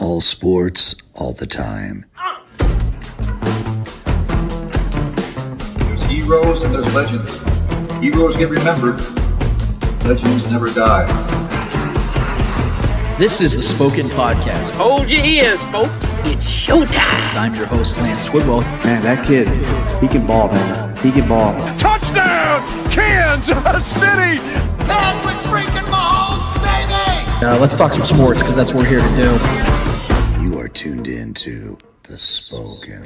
All sports, all the time. There's heroes and there's legends. Heroes get remembered. Legends never die. This is the Spoken Podcast. Hold your ears, folks. It's showtime. I'm your host, Lance Twidwell. Man, that kid, he can ball, man. He can ball. Touchdown, Kansas City! That's with freaking Mahomes, baby! Let's talk some sports, because that's what we're here to do. You are tuned in to The Spoken.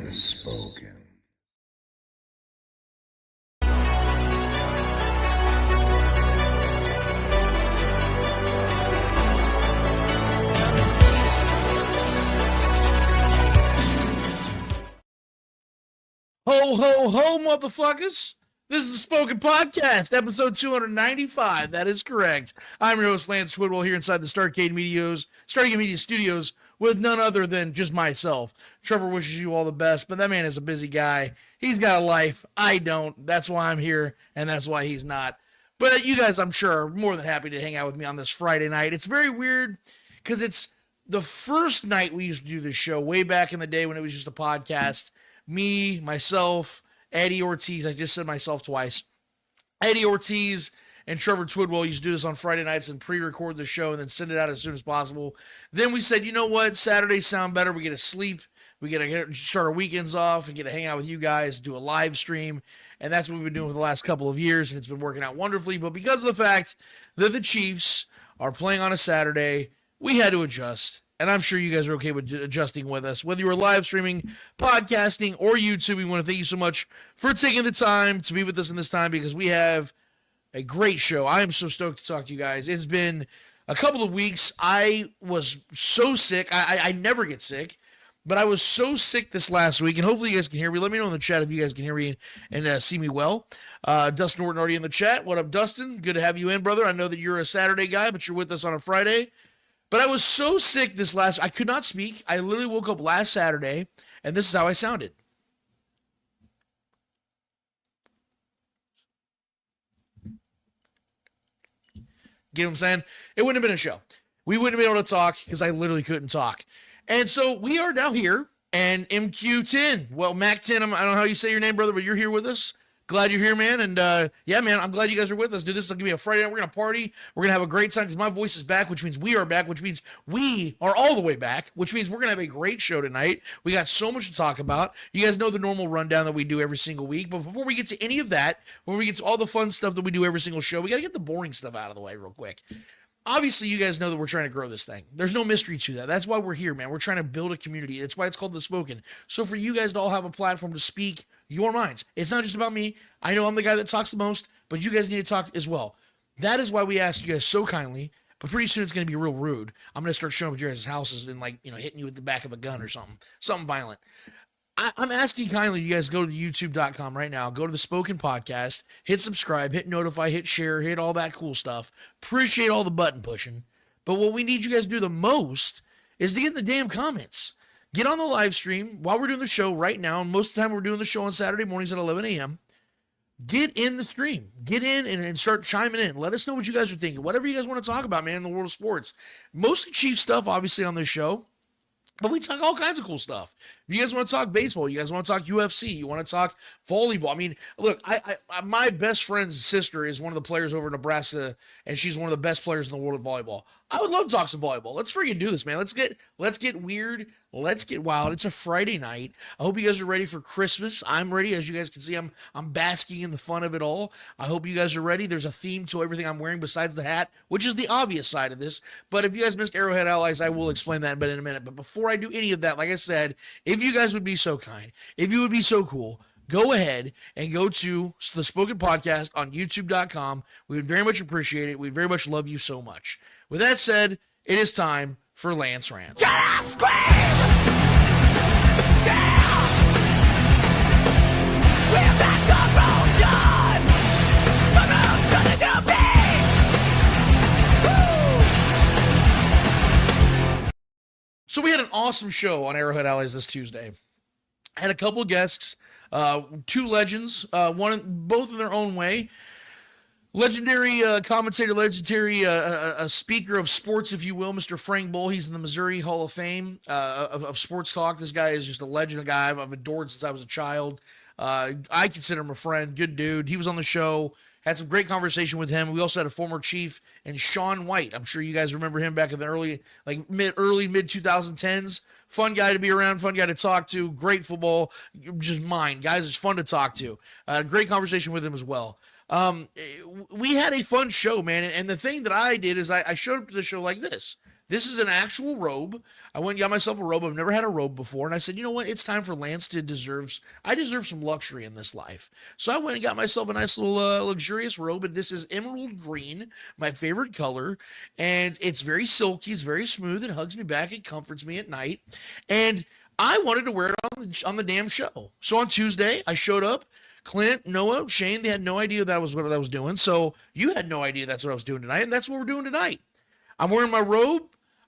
Ho, ho, ho, motherfuckers. This is the Spoken Podcast, episode 295. That is correct. I'm your host, Lance Twidwell, here inside the Stargate Media Studios with none other than just myself. Trevor wishes you all the best, but that man is a busy guy. He's got a life. I don't. That's why I'm here, and that's why he's not. But you guys, I'm sure, are more than happy to hang out with me on this Friday night. It's very weird because it's the first night we used to do this show way back in the day when it was just a podcast. Me, myself, Eddie Ortiz. I just said myself twice. Eddie Ortiz and Trevor Twidwell used to do this on Friday nights and pre-record the show and then send it out as soon as possible. Then we said, you know what? Saturdays sound better. We get to sleep. We get to start our weekends off and get to hang out with you guys, do a live stream. And that's what we've been doing for the last couple of years, and it's been working out wonderfully. But because of the fact that the Chiefs are playing on a Saturday, we had to adjust. And I'm sure you guys are okay with adjusting with us. Whether you were live streaming, podcasting, or YouTube, we want to thank you so much for taking the time to be with us in this time because we have a great show. I am so stoked to talk to you guys. It's been a couple of weeks. I was so sick. I never get sick, but I was so sick this last week, and hopefully you guys can hear me. Let me know in the chat if you guys can hear me and see me well. Dustin Norton already in the chat. What up, Dustin? Good to have you in, brother. I know that you're a Saturday guy, but you're with us on a Friday. But I was so sick I could not speak. I literally woke up last Saturday, and this is how I sounded. Get what I'm saying? It wouldn't have been a show. We wouldn't have been able to talk because I literally couldn't talk. And so we are now here, and MQ10, well, Mac10, I don't know how you say your name, brother, but you're here with us. Glad you're here, man. And yeah, man, I'm glad you guys are with us. Dude, this is going to be a Friday night. We're going to party. We're going to have a great time because my voice is back, which means we are back, which means we are all the way back, which means we're going to have a great show tonight. We got so much to talk about. You guys know the normal rundown that we do every single week. But before we get to any of that, when we get to all the fun stuff that we do every single show, we got to get the boring stuff out of the way real quick. Obviously, you guys know that we're trying to grow this thing. There's no mystery to that. That's why we're here, man. We're trying to build a community. That's why it's called The Spoken. So for you guys to all have a platform to speak your minds. It's not just about me. I know I'm the guy that talks the most, but you guys need to talk as well. That is why we asked you guys so kindly, but pretty soon it's going to be real rude. I'm going to start showing up at your guys' houses and hitting you with the back of a gun or something violent. I'm asking kindly you guys go to youtube.com right now, go to the Spoken Podcast, hit subscribe, hit notify, hit share, hit all that cool stuff. Appreciate all the button pushing. But what we need you guys to do the most is to get in the damn comments. Get on the live stream while we're doing the show right now. And most of the time we're doing the show on Saturday mornings at 11 a.m. Get in the stream. Get in and start chiming in. Let us know what you guys are thinking. Whatever you guys want to talk about, man, in the world of sports. Mostly Chiefs stuff, obviously, on this show. But we talk all kinds of cool stuff. If you guys want to talk baseball, you guys want to talk UFC, you want to talk volleyball. I mean, look, I my best friend's sister is one of the players over in Nebraska, and she's one of the best players in the world of volleyball. I would love to talk some volleyball. Let's freaking do this, man. Let's get weird. Let's get wild. It's a Friday night. I hope you guys are ready for Christmas. I'm ready. As you guys can see, I'm basking in the fun of it all. I hope you guys are ready. There's a theme to everything I'm wearing besides the hat, which is the obvious side of this. But if you guys missed Arrowhead Allies, I will explain that in a minute. But before I do any of that, like I said, if you guys would be so kind, if you would be so cool, go ahead and go to the Spoken Podcast on youtube.com. We would very much appreciate it. We'd very much love you so much. With that said, it is time for Lance Rants. So we had an awesome show on Arrowhead Allies this Tuesday. I had a couple of guests, two legends, both in their own way. Legendary commentator, legendary speaker of sports, if you will, Mr. Frank Bull. He's in the Missouri Hall of Fame of sports talk. This guy is just a legend, a guy I've adored since I was a child. I consider him a friend, good dude. He was on the show, had some great conversation with him. We also had a former Chief and Sean White. I'm sure you guys remember him back in the early mid 2010s. Fun guy to be around, fun guy to talk to, great football, just mind. Guys, it's fun to talk to. Great conversation with him as well. We had a fun show, man. And the thing that I did is I showed up to the show like this. This is an actual robe. I went and got myself a robe. I've never had a robe before. And I said, you know what? It's time for Lance to I deserve some luxury in this life. So I went and got myself a nice little luxurious robe. And this is emerald green, my favorite color. And it's very silky. It's very smooth. It hugs me back. It comforts me at night. And I wanted to wear it on the damn show. So on Tuesday, I showed up. Clint, Noah, Shane, they had no idea that was what I was doing. So you had no idea that's what I was doing tonight. And that's what we're doing tonight. I'm wearing my robe.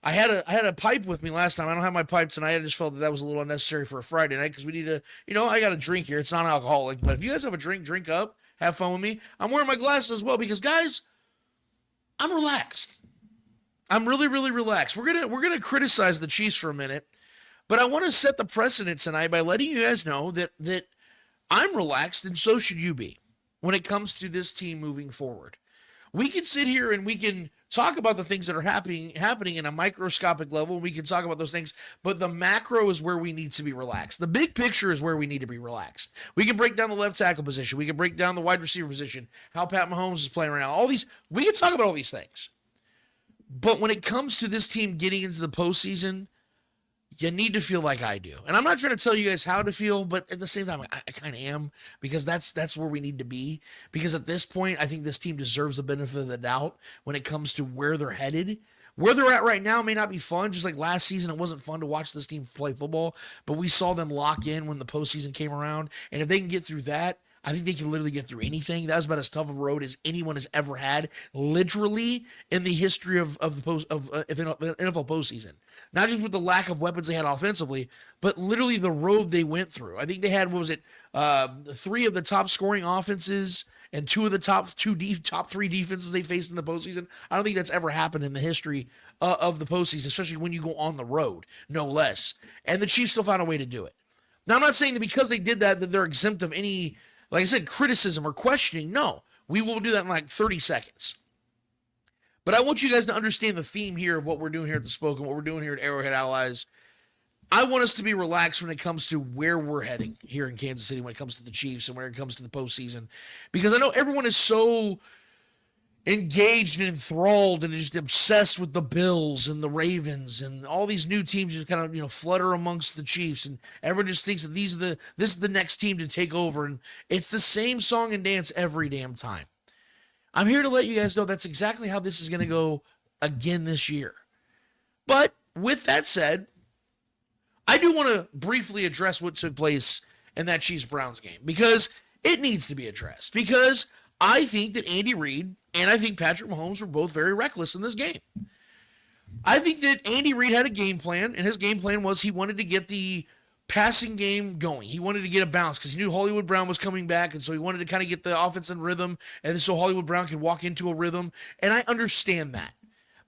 I had a pipe with me last time. I don't have my pipe tonight. I just felt that was a little unnecessary for a Friday night because we need to, I got a drink here. It's non-alcoholic. But if you guys have a drink up. Have fun with me. I'm wearing my glasses as well because, guys, I'm relaxed. I'm really, really relaxed. We're gonna criticize the Chiefs for a minute, but I want to set the precedent tonight by letting you guys know that I'm relaxed, and so should you be when it comes to this team moving forward. We can sit here and we can talk about the things that are happening in a microscopic level. We can talk about those things, but the macro is where we need to be relaxed. The big picture is where we need to be relaxed. We can break down the left tackle position. We can break down the wide receiver position, how Pat Mahomes is playing right now. We can talk about all these things. But when it comes to this team getting into the postseason, you need to feel like I do. And I'm not trying to tell you guys how to feel, but at the same time, I kind of am, because that's where we need to be. Because at this point, I think this team deserves the benefit of the doubt when it comes to where they're headed. Where they're at right now may not be fun. Just like last season, it wasn't fun to watch this team play football, but we saw them lock in when the postseason came around. And if they can get through that, I think they can literally get through anything. That was about as tough a road as anyone has ever had, literally in the history of NFL postseason. Not just with the lack of weapons they had offensively, but literally the road they went through. I think they had, 3 of the top scoring offenses and 2 of the top 3 defenses they faced in the postseason. I don't think that's ever happened in the history of the postseason, especially when you go on the road, no less. And the Chiefs still found a way to do it. Now, I'm not saying that because they did that they're exempt of any, like I said, criticism or questioning. No, we will do that in like 30 seconds. But I want you guys to understand the theme here of what we're doing here at the Spoken, what we're doing here at Arrowhead Allies. I want us to be relaxed when it comes to where we're heading here in Kansas City, when it comes to the Chiefs and when it comes to the postseason. Because I know everyone is so engaged and enthralled and just obsessed with the Bills and the Ravens and all these new teams just kind of, flutter amongst the Chiefs, and everyone just thinks that this is the next team to take over, and it's the same song and dance every damn time. I'm here to let you guys know that's exactly how this is going to go again this year. But with that said, I do want to briefly address what took place in that Chiefs-Browns game, because it needs to be addressed, because I think that Andy Reid and I think Patrick Mahomes were both very reckless in this game. I think that Andy Reid had a game plan, and his game plan was he wanted to get the passing game going. He wanted to get a bounce because he knew Hollywood Brown was coming back, and so he wanted to kind of get the offense in rhythm, and so Hollywood Brown could walk into a rhythm, and I understand that.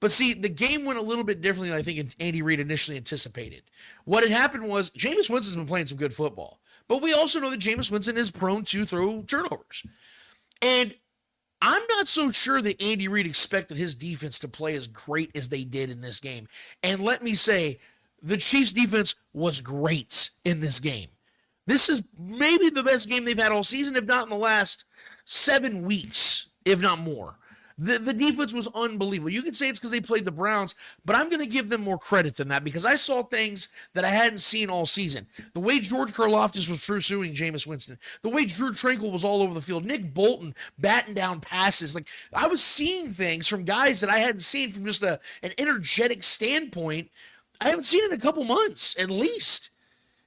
But see, the game went a little bit differently than I think Andy Reid initially anticipated. What had happened was Jameis Winston's been playing some good football, but we also know that Jameis Winston is prone to throw turnovers. And I'm not so sure that Andy Reid expected his defense to play as great as they did in this game. And let me say, the Chiefs' defense was great in this game. This is maybe the best game they've had all season, if not in the last 7 weeks, if not more. The defense was unbelievable. You can say it's because they played the Browns, but I'm going to give them more credit than that because I saw things that I hadn't seen all season. The way George Karlaftis was pursuing Jameis Winston, the way Drew Tranquil was all over the field, Nick Bolton batting down passes. Like, I was seeing things from guys that I hadn't seen from just an energetic standpoint. I haven't seen it in a couple months, at least.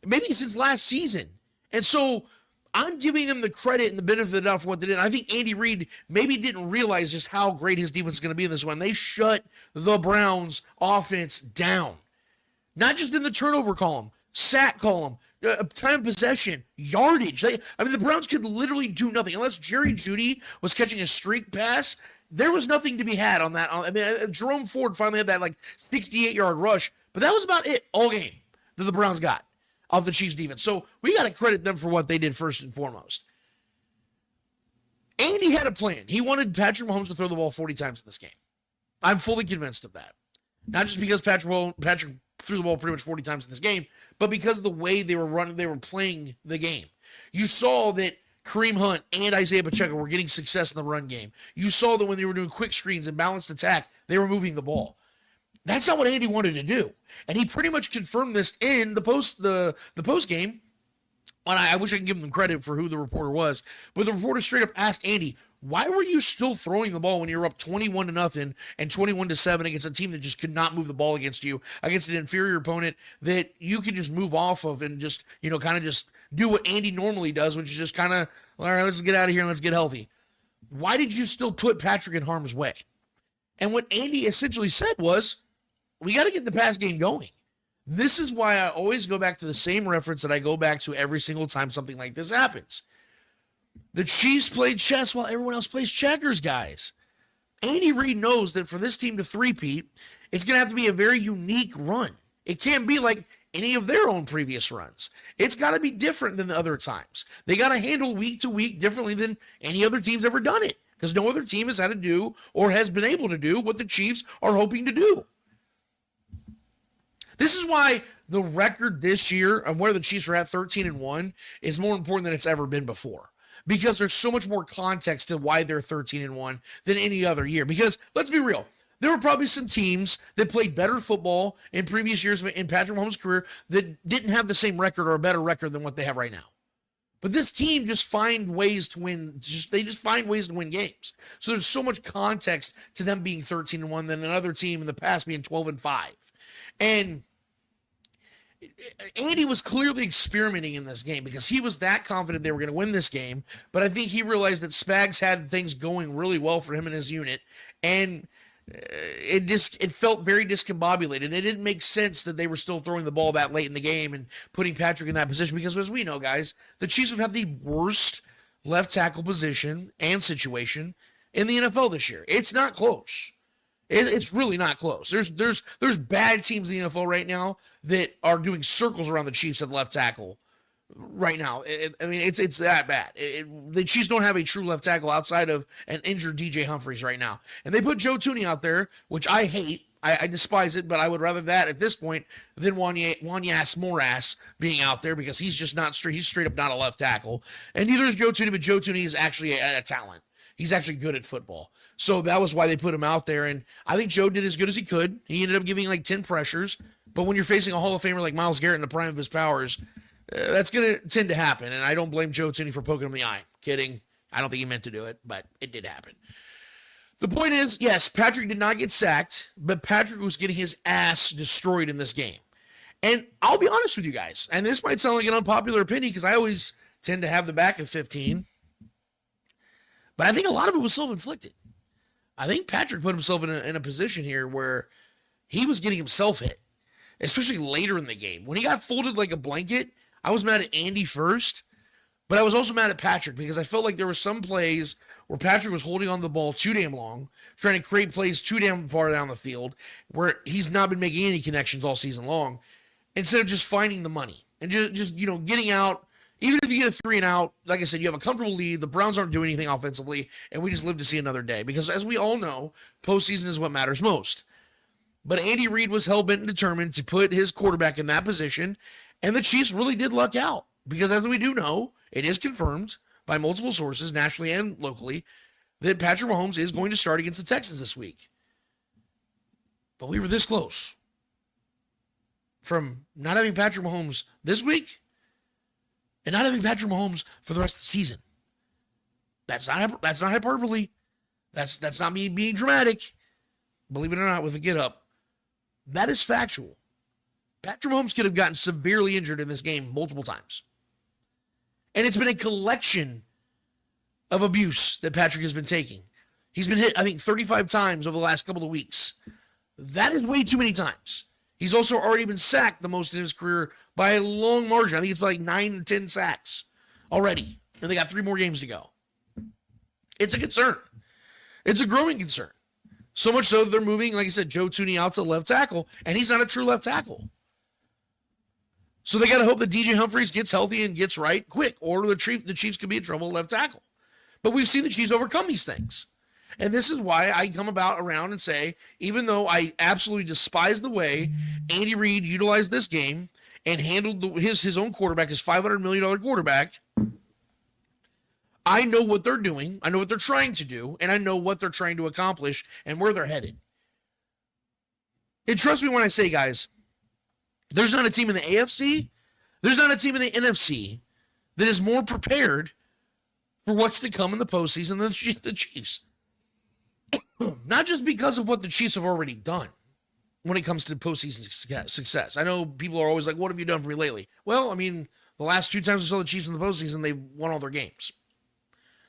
Maybe since last season. And so I'm giving them the credit and the benefit of the doubt for what they did. I think Andy Reid maybe didn't realize just how great his defense is going to be in this one. They shut the Browns offense down. Not just in the turnover column. sack column, time of possession, yardage. The Browns could literally do nothing unless Jerry Jeudy was catching a streak pass. There was nothing to be had on that. Jerome Ford finally had that 68-yard rush, but that was about it all game that the Browns got of the Chiefs defense. So we got to credit them for what they did first and foremost. Andy had a plan. He wanted Patrick Mahomes to throw the ball 40 times in this game. I'm fully convinced of that. Not just because Patrick threw the ball pretty much 40 times in this game, but because of the way they were playing the game. You saw that Kareem Hunt and Isaiah Pacheco were getting success in the run game. You saw that when they were doing quick screens and balanced attack, they were moving the ball. That's not what Andy wanted to do. And he pretty much confirmed this in the post game. And I wish I could give him credit for who the reporter was. But the reporter straight up asked Andy, why were you still throwing the ball when you were up 21-0 and 21-7 against a team that just could not move the ball against you, against an inferior opponent that you could just move off of and just, kind of just do what Andy normally does, which is just kind of, all right, let's get out of here and let's get healthy. Why did you still put Patrick in harm's way? And what Andy essentially said was, we got to get the pass game going. This is why I always go back to the same reference that I go back to every single time something like this happens. The Chiefs played chess while everyone else plays checkers, guys. Andy Reid knows that for this team to three-peat, it's going to have to be a very unique run. It can't be like any of their own previous runs. It's got to be different than the other times. They got to handle week to week differently than any other team's ever done it, because no other team has had to do or has been able to do what the Chiefs are hoping to do. This is why the record this year and where the Chiefs are at 13-1 is more important than it's ever been before. Because there's so much more context to why they're 13-1 than any other year. Because let's be real, there were probably some teams that played better football in previous years in Patrick Mahomes' career that didn't have the same record or a better record than what they have right now. But this team just find ways to win. They just find ways to win games. So there's so much context to them being 13-1 than another team in the past being 12-5. And Andy was clearly experimenting in this game because he was that confident they were going to win this game. But I think he realized that Spags had things going really well for him and his unit. And it felt very discombobulated. It didn't make sense that they were still throwing the ball that late in the game and putting Patrick in that position. Because as we know, guys, the Chiefs have had the worst left tackle position and situation in the NFL this year. It's not close. It's really not close. There's bad teams in the NFL right now that are doing circles around the Chiefs at left tackle right now. It's that bad. The Chiefs don't have a true left tackle outside of an injured DJ Humphries right now. And they put Joe Thuney out there, which I hate. I despise it, but I would rather that at this point than Wanyas Morass being out there because he's just not straight. He's straight up not a left tackle. And neither is Joe Thuney, but Joe Thuney is actually a talent. He's actually good at football. So that was why they put him out there. And I think Joe did as good as he could. He ended up giving 10 pressures. But when you're facing a Hall of Famer like Myles Garrett in the prime of his powers, that's going to tend to happen. And I don't blame Joe Thuney for poking him in the eye. Kidding. I don't think he meant to do it, but it did happen. The point is, yes, Patrick did not get sacked, but Patrick was getting his ass destroyed in this game. And I'll be honest with you guys, and this might sound like an unpopular opinion because I always tend to have the back of 15. But I think a lot of it was self-inflicted. I think Patrick put himself in a position here where he was getting himself hit, especially later in the game. When he got folded like a blanket, I was mad at Andy first, but I was also mad at Patrick because I felt like there were some plays where Patrick was holding on to the ball too damn long, trying to create plays too damn far down the field, where he's not been making any connections all season long, instead of just finding the money and just getting out. Even if you get a 3 and out, like I said, you have a comfortable lead. The Browns aren't doing anything offensively, and we just live to see another day. Because as we all know, postseason is what matters most. But Andy Reid was hell-bent and determined to put his quarterback in that position, and the Chiefs really did luck out. Because as we do know, it is confirmed by multiple sources, nationally and locally, that Patrick Mahomes is going to start against the Texans this week. But we were this close from not having Patrick Mahomes this week and not having Patrick Mahomes for the rest of the season. That's not hyperbole. That's not me being dramatic. Believe it or not, with a get up. That is factual. Patrick Mahomes could have gotten severely injured in this game multiple times. And it's been a collection of abuse that Patrick has been taking. He's been hit, I think, 35 times over the last couple of weeks. That is way too many times. He's also already been sacked the most in his career by a long margin. I think it's like 9 or 10 sacks already. And they got 3 more games to go. It's a concern. It's a growing concern. So much so that they're moving, like I said, Joe Thuney out to left tackle, and he's not a true left tackle. So they got to hope that DJ Humphries gets healthy and gets right quick, or the Chiefs could be in trouble at left tackle. But we've seen the Chiefs overcome these things. And this is why I come around and say, even though I absolutely despise the way Andy Reid utilized this game and handled his own quarterback, his $500 million quarterback, I know what they're doing, I know what they're trying to do, and I know what they're trying to accomplish and where they're headed. And trust me when I say, guys, there's not a team in the AFC, there's not a team in the NFC that is more prepared for what's to come in the postseason than the Chiefs. Not just because of what the Chiefs have already done when it comes to postseason success. I know people are always like, what have you done for me lately? Well, I mean, the last 2 times we saw the Chiefs in the postseason, they won all their games.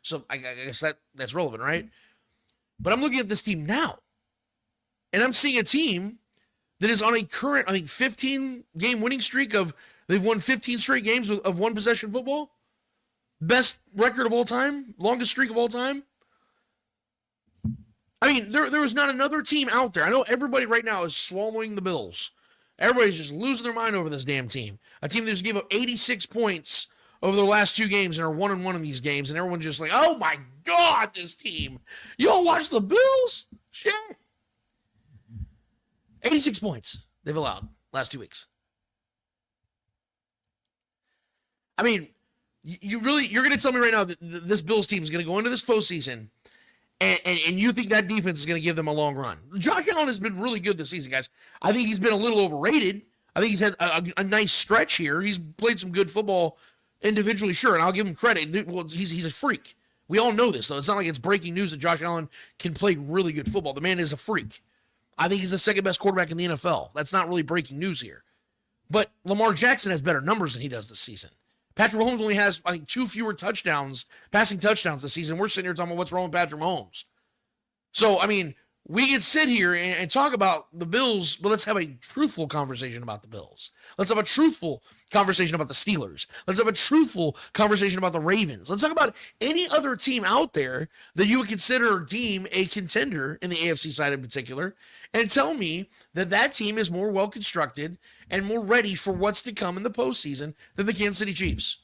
So I guess that's relevant, right? But I'm looking at this team now, and I'm seeing a team that is on a current, I think, 15-game winning streak of, they've won 15 straight games of one-possession football. Best record of all time, longest streak of all time. I mean, there was not another team out there. I know everybody right now is swallowing the Bills. Everybody's just losing their mind over this damn team. A team that just gave up 86 points over the last 2 games and are 1-1 in these games, and everyone's just like, oh my God, this team. You all watch the Bills? Shit. 86 points they've allowed last 2 weeks. I mean, you're going to tell me right now that this Bills team is going to go into this postseason and you think that defense is going to give them a long run. Josh Allen has been really good this season, guys. I think he's been a little overrated. I think he's had a nice stretch here. He's played some good football individually, sure, and I'll give him credit. Well, he's a freak. We all know this, though. It's not like it's breaking news that Josh Allen can play really good football. The man is a freak. I think he's the second best quarterback in the NFL. That's not really breaking news here. But Lamar Jackson has better numbers than he does this season. Patrick Mahomes only has, I think, 2 fewer passing touchdowns this season. We're sitting here talking about what's wrong with Patrick Mahomes. So, I mean, we can sit here and talk about the Bills, but let's have a truthful conversation about the Bills. Let's have a truthful conversation about the Steelers. Let's have a truthful conversation about the Ravens. Let's talk about any other team out there that you would consider or deem a contender in the AFC side in particular, and tell me that that team is more well-constructed and more ready for what's to come in the postseason than the Kansas City Chiefs.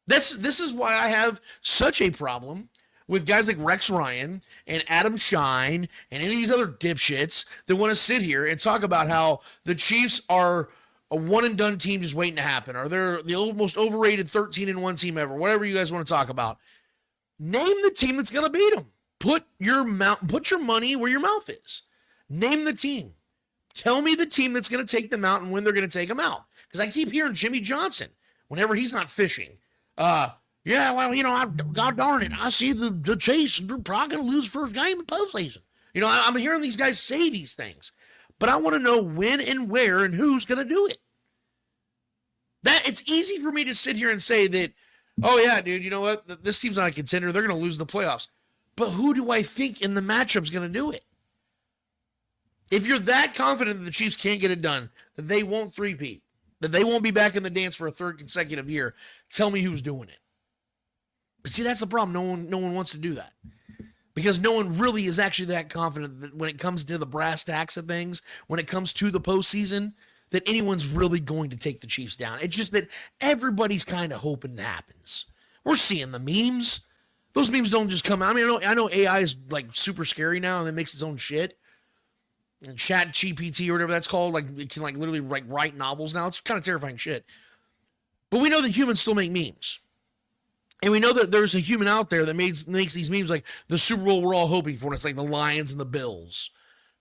This is why I have such a problem with guys like Rex Ryan and Adam Shine and any of these other dipshits that want to sit here and talk about how the Chiefs are a one-and-done team just waiting to happen, or they're the most overrated 13-1 team ever, whatever you guys want to talk about. Name the team that's going to beat them. Put your money where your mouth is. Name the team. Tell me the team that's going to take them out and when they're going to take them out. Because I keep hearing Jimmy Johnson whenever he's not fishing. Yeah, well, you know, God darn it, I see the Chiefs. They're probably going to lose first game in postseason. You know, I'm hearing these guys say these things. But I want to know when and where and who's going to do it. It's easy for me to sit here and say that, oh, yeah, dude, you know what? This team's not a contender. They're going to lose the playoffs. But who do I think in the matchup's going to do it? If you're that confident that the Chiefs can't get it done, that they won't three-peat, that they won't be back in the dance for a 3rd consecutive year, tell me who's doing it. But see, that's the problem. No one wants to do that. Because no one really is actually that confident that when it comes to the brass tacks of things, when it comes to the postseason, that anyone's really going to take the Chiefs down. It's just that everybody's kind of hoping it happens. We're seeing the memes. Those memes don't just come out. I mean, I know AI is like super scary now and it makes its own shit. And Chat GPT or whatever that's called, like it can like literally write novels now. It's kind of terrifying shit. But we know that humans still make memes. And we know that there's a human out there that makes these memes like the Super Bowl we're all hoping for. And it's like the Lions and the Bills.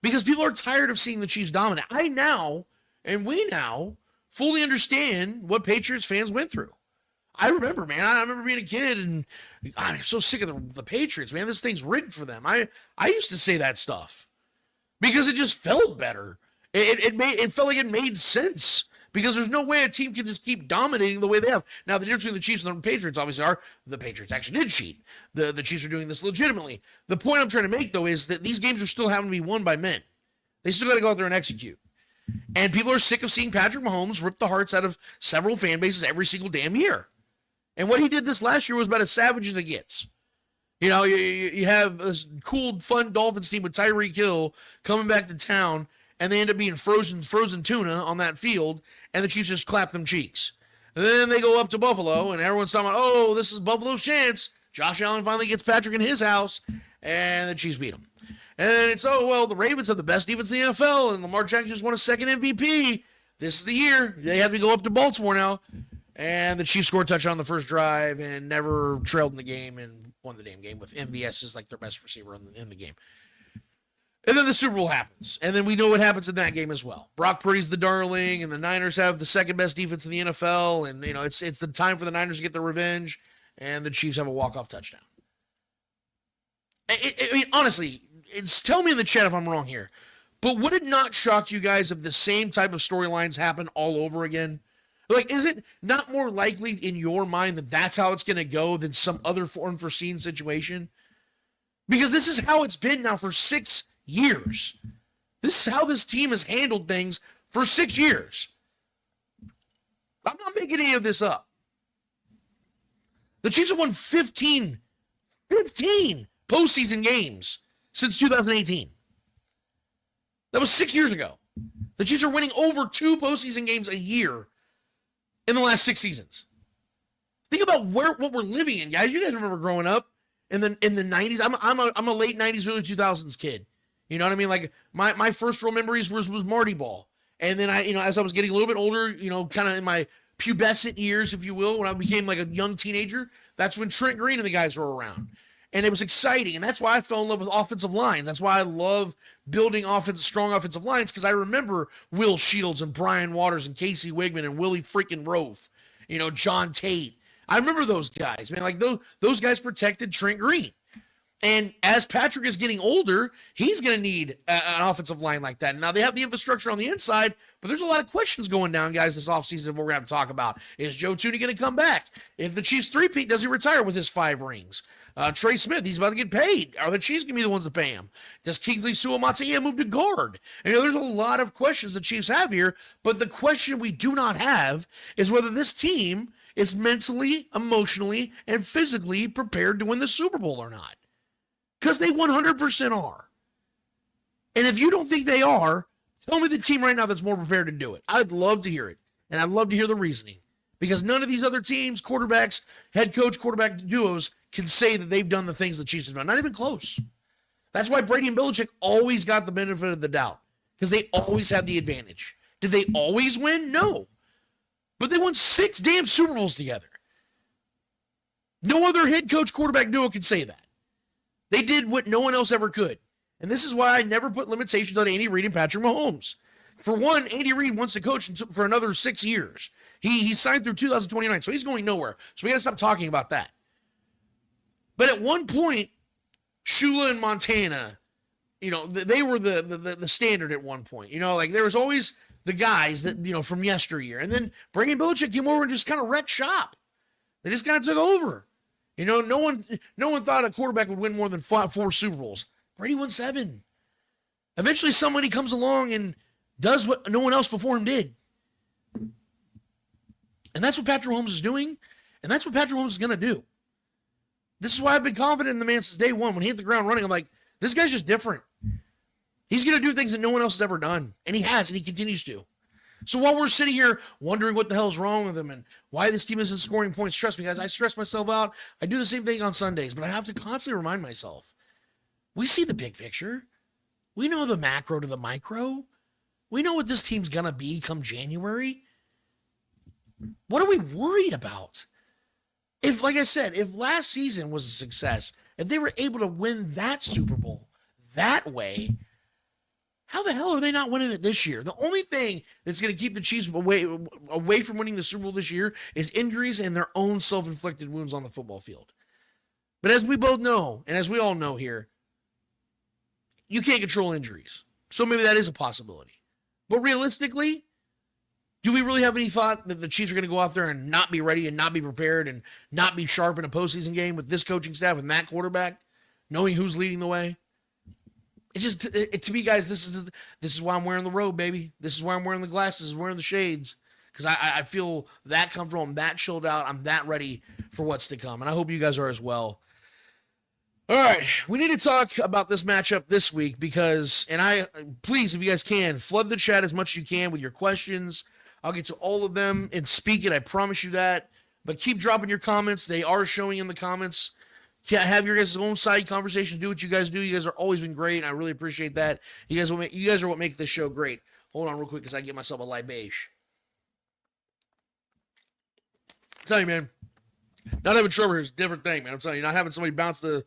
Because people are tired of seeing the Chiefs dominate. We now fully understand what Patriots fans went through. I remember, man. I remember being a kid and God, I'm so sick of the Patriots, man. This thing's rigged for them. I used to say that stuff because it just felt better. It felt like it made sense. Because there's no way a team can just keep dominating the way they have. Now, the difference between the Chiefs and the Patriots obviously are the Patriots actually did cheat. The Chiefs are doing this legitimately. The point I'm trying to make, though, is that these games are still having to be won by men. They still got to go out there and execute. And people are sick of seeing Patrick Mahomes rip the hearts out of several fan bases every single damn year. And what he did this last year was about as savage as it gets. You know, you have this cool, fun Dolphins team with Tyreek Hill coming back to town, and they end up being frozen tuna on that field, and the Chiefs just clap them cheeks. And then they go up to Buffalo, and everyone's talking about, oh, this is Buffalo's chance. Josh Allen finally gets Patrick in his house, and the Chiefs beat him. And it's, oh, well, the Ravens have the best defense in the NFL, and Lamar Jackson just won a second MVP. This is the year. They have to go up to Baltimore now. And the Chiefs scored a touchdown on the first drive and never trailed in the game and won the damn game with MVS as like their best receiver in the game. And then the Super Bowl happens. And then we know what happens in that game as well. Brock Purdy's the darling, and the Niners have the second best defense in the NFL. And, you know, it's the time for the Niners to get their revenge. And the Chiefs have a walk-off touchdown. I mean, honestly, tell me in the chat if I'm wrong here. But would it not shock you guys if the same type of storylines happen all over again? Like, is it not more likely in your mind that that's how it's going to go than some other unforeseen situation? Because this is how it's been now for 6 years. This is how this team has handled things for 6 years. I'm not making any of this up. The Chiefs have won 15 postseason games since 2018. That was 6 years ago. The Chiefs are winning over 2 postseason games a year in the last 6 seasons. Think about what we're living in, guys. You guys remember growing up in the 90s. I'm a late 90s, early 2000s kid. You know what I mean? Like my first real memories was Marty Ball. And then as I was getting a little bit older, kind of in my pubescent years, if you will, when I became like a young teenager, that's when Trent Green and the guys were around. And it was exciting. And that's why I fell in love with offensive lines. That's why I love building strong offensive lines, because I remember Will Shields and Brian Waters and Casey Wigman and Willie freaking Rofe, John Tate. I remember those guys, man. Like those guys protected Trent Green. And as Patrick is getting older, he's going to need an offensive line like that. Now, they have the infrastructure on the inside, but there's a lot of questions going down, guys, this offseason that we're going to have to talk about. Is Joe Thuney going to come back? If the Chiefs three-peat, does he retire with his 5 rings? Trey Smith, he's about to get paid. Are the Chiefs going to be the ones that pay him? Does Kingsley Sulamatea move to guard? And, there's a lot of questions the Chiefs have here, but the question we do not have is whether this team is mentally, emotionally, and physically prepared to win the Super Bowl or not. Because they 100% are. And if you don't think they are, tell me the team right now that's more prepared to do it. I'd love to hear it. And I'd love to hear the reasoning. Because none of these other teams, quarterbacks, head coach, quarterback duos, can say that they've done the things the Chiefs have done. Not even close. That's why Brady and Belichick always got the benefit of the doubt. Because they always had the advantage. Did they always win? No. But they won 6 damn Super Bowls together. No other head coach, quarterback duo can say that. They did what no one else ever could. And this is why I never put limitations on Andy Reid and Patrick Mahomes. For one, Andy Reid wants to coach for another 6 years. He signed through 2029, so he's going nowhere. So we got to stop talking about that. But at one point, Shula and Montana, they were the standard at one point. Like there was always the guys that, from yesteryear. And then Brady and Belichick came over and just kind of wrecked shop. They just kind of took over. No one thought a quarterback would win more than 4 Super Bowls. Brady won 7. Eventually somebody comes along and does what no one else before him did. And that's what Patrick Mahomes is doing, and that's what Patrick Mahomes is going to do. This is why I've been confident in the man since day one. When he hit the ground running, I'm like, this guy's just different. He's going to do things that no one else has ever done, and he has, and he continues to. So while we're sitting here wondering what the hell's wrong with him and why this team isn't scoring points, trust me, guys, I stress myself out. I do the same thing on Sundays, but I have to constantly remind myself. We see the big picture. We know the macro to the micro. We know what this team's going to be come January. What are we worried about? If, like I said, if last season was a success, if they were able to win that Super Bowl that way, how the hell are they not winning it this year? The only thing that's going to keep the Chiefs away from winning the Super Bowl this year is injuries and their own self-inflicted wounds on the football field. But as we both know, and as we all know here, you can't control injuries. So maybe that is a possibility. But realistically, do we really have any thought that the Chiefs are going to go out there and not be ready and not be prepared and not be sharp in a postseason game with this coaching staff and that quarterback, knowing who's leading the way? to me, guys, this is why I'm wearing the robe, baby. This is why I'm wearing the glasses, wearing the shades, because I feel that comfortable, I'm that chilled out, I'm that ready for what's to come, and I hope you guys are as well. All right, we need to talk about this matchup this week because, please, if you guys can, flood the chat as much as you can with your questions. I'll get to all of them and speak it, I promise you that. But keep dropping your comments. They are showing in the comments. Have your guys' own side conversations. Do what you guys do. You guys are always been great, and I really appreciate that. You guys are what make this show great. Hold on real quick because I get myself a libation. I'm telling you, man. Not having Trevor is a different thing, man. I'm telling you, not having somebody bounce the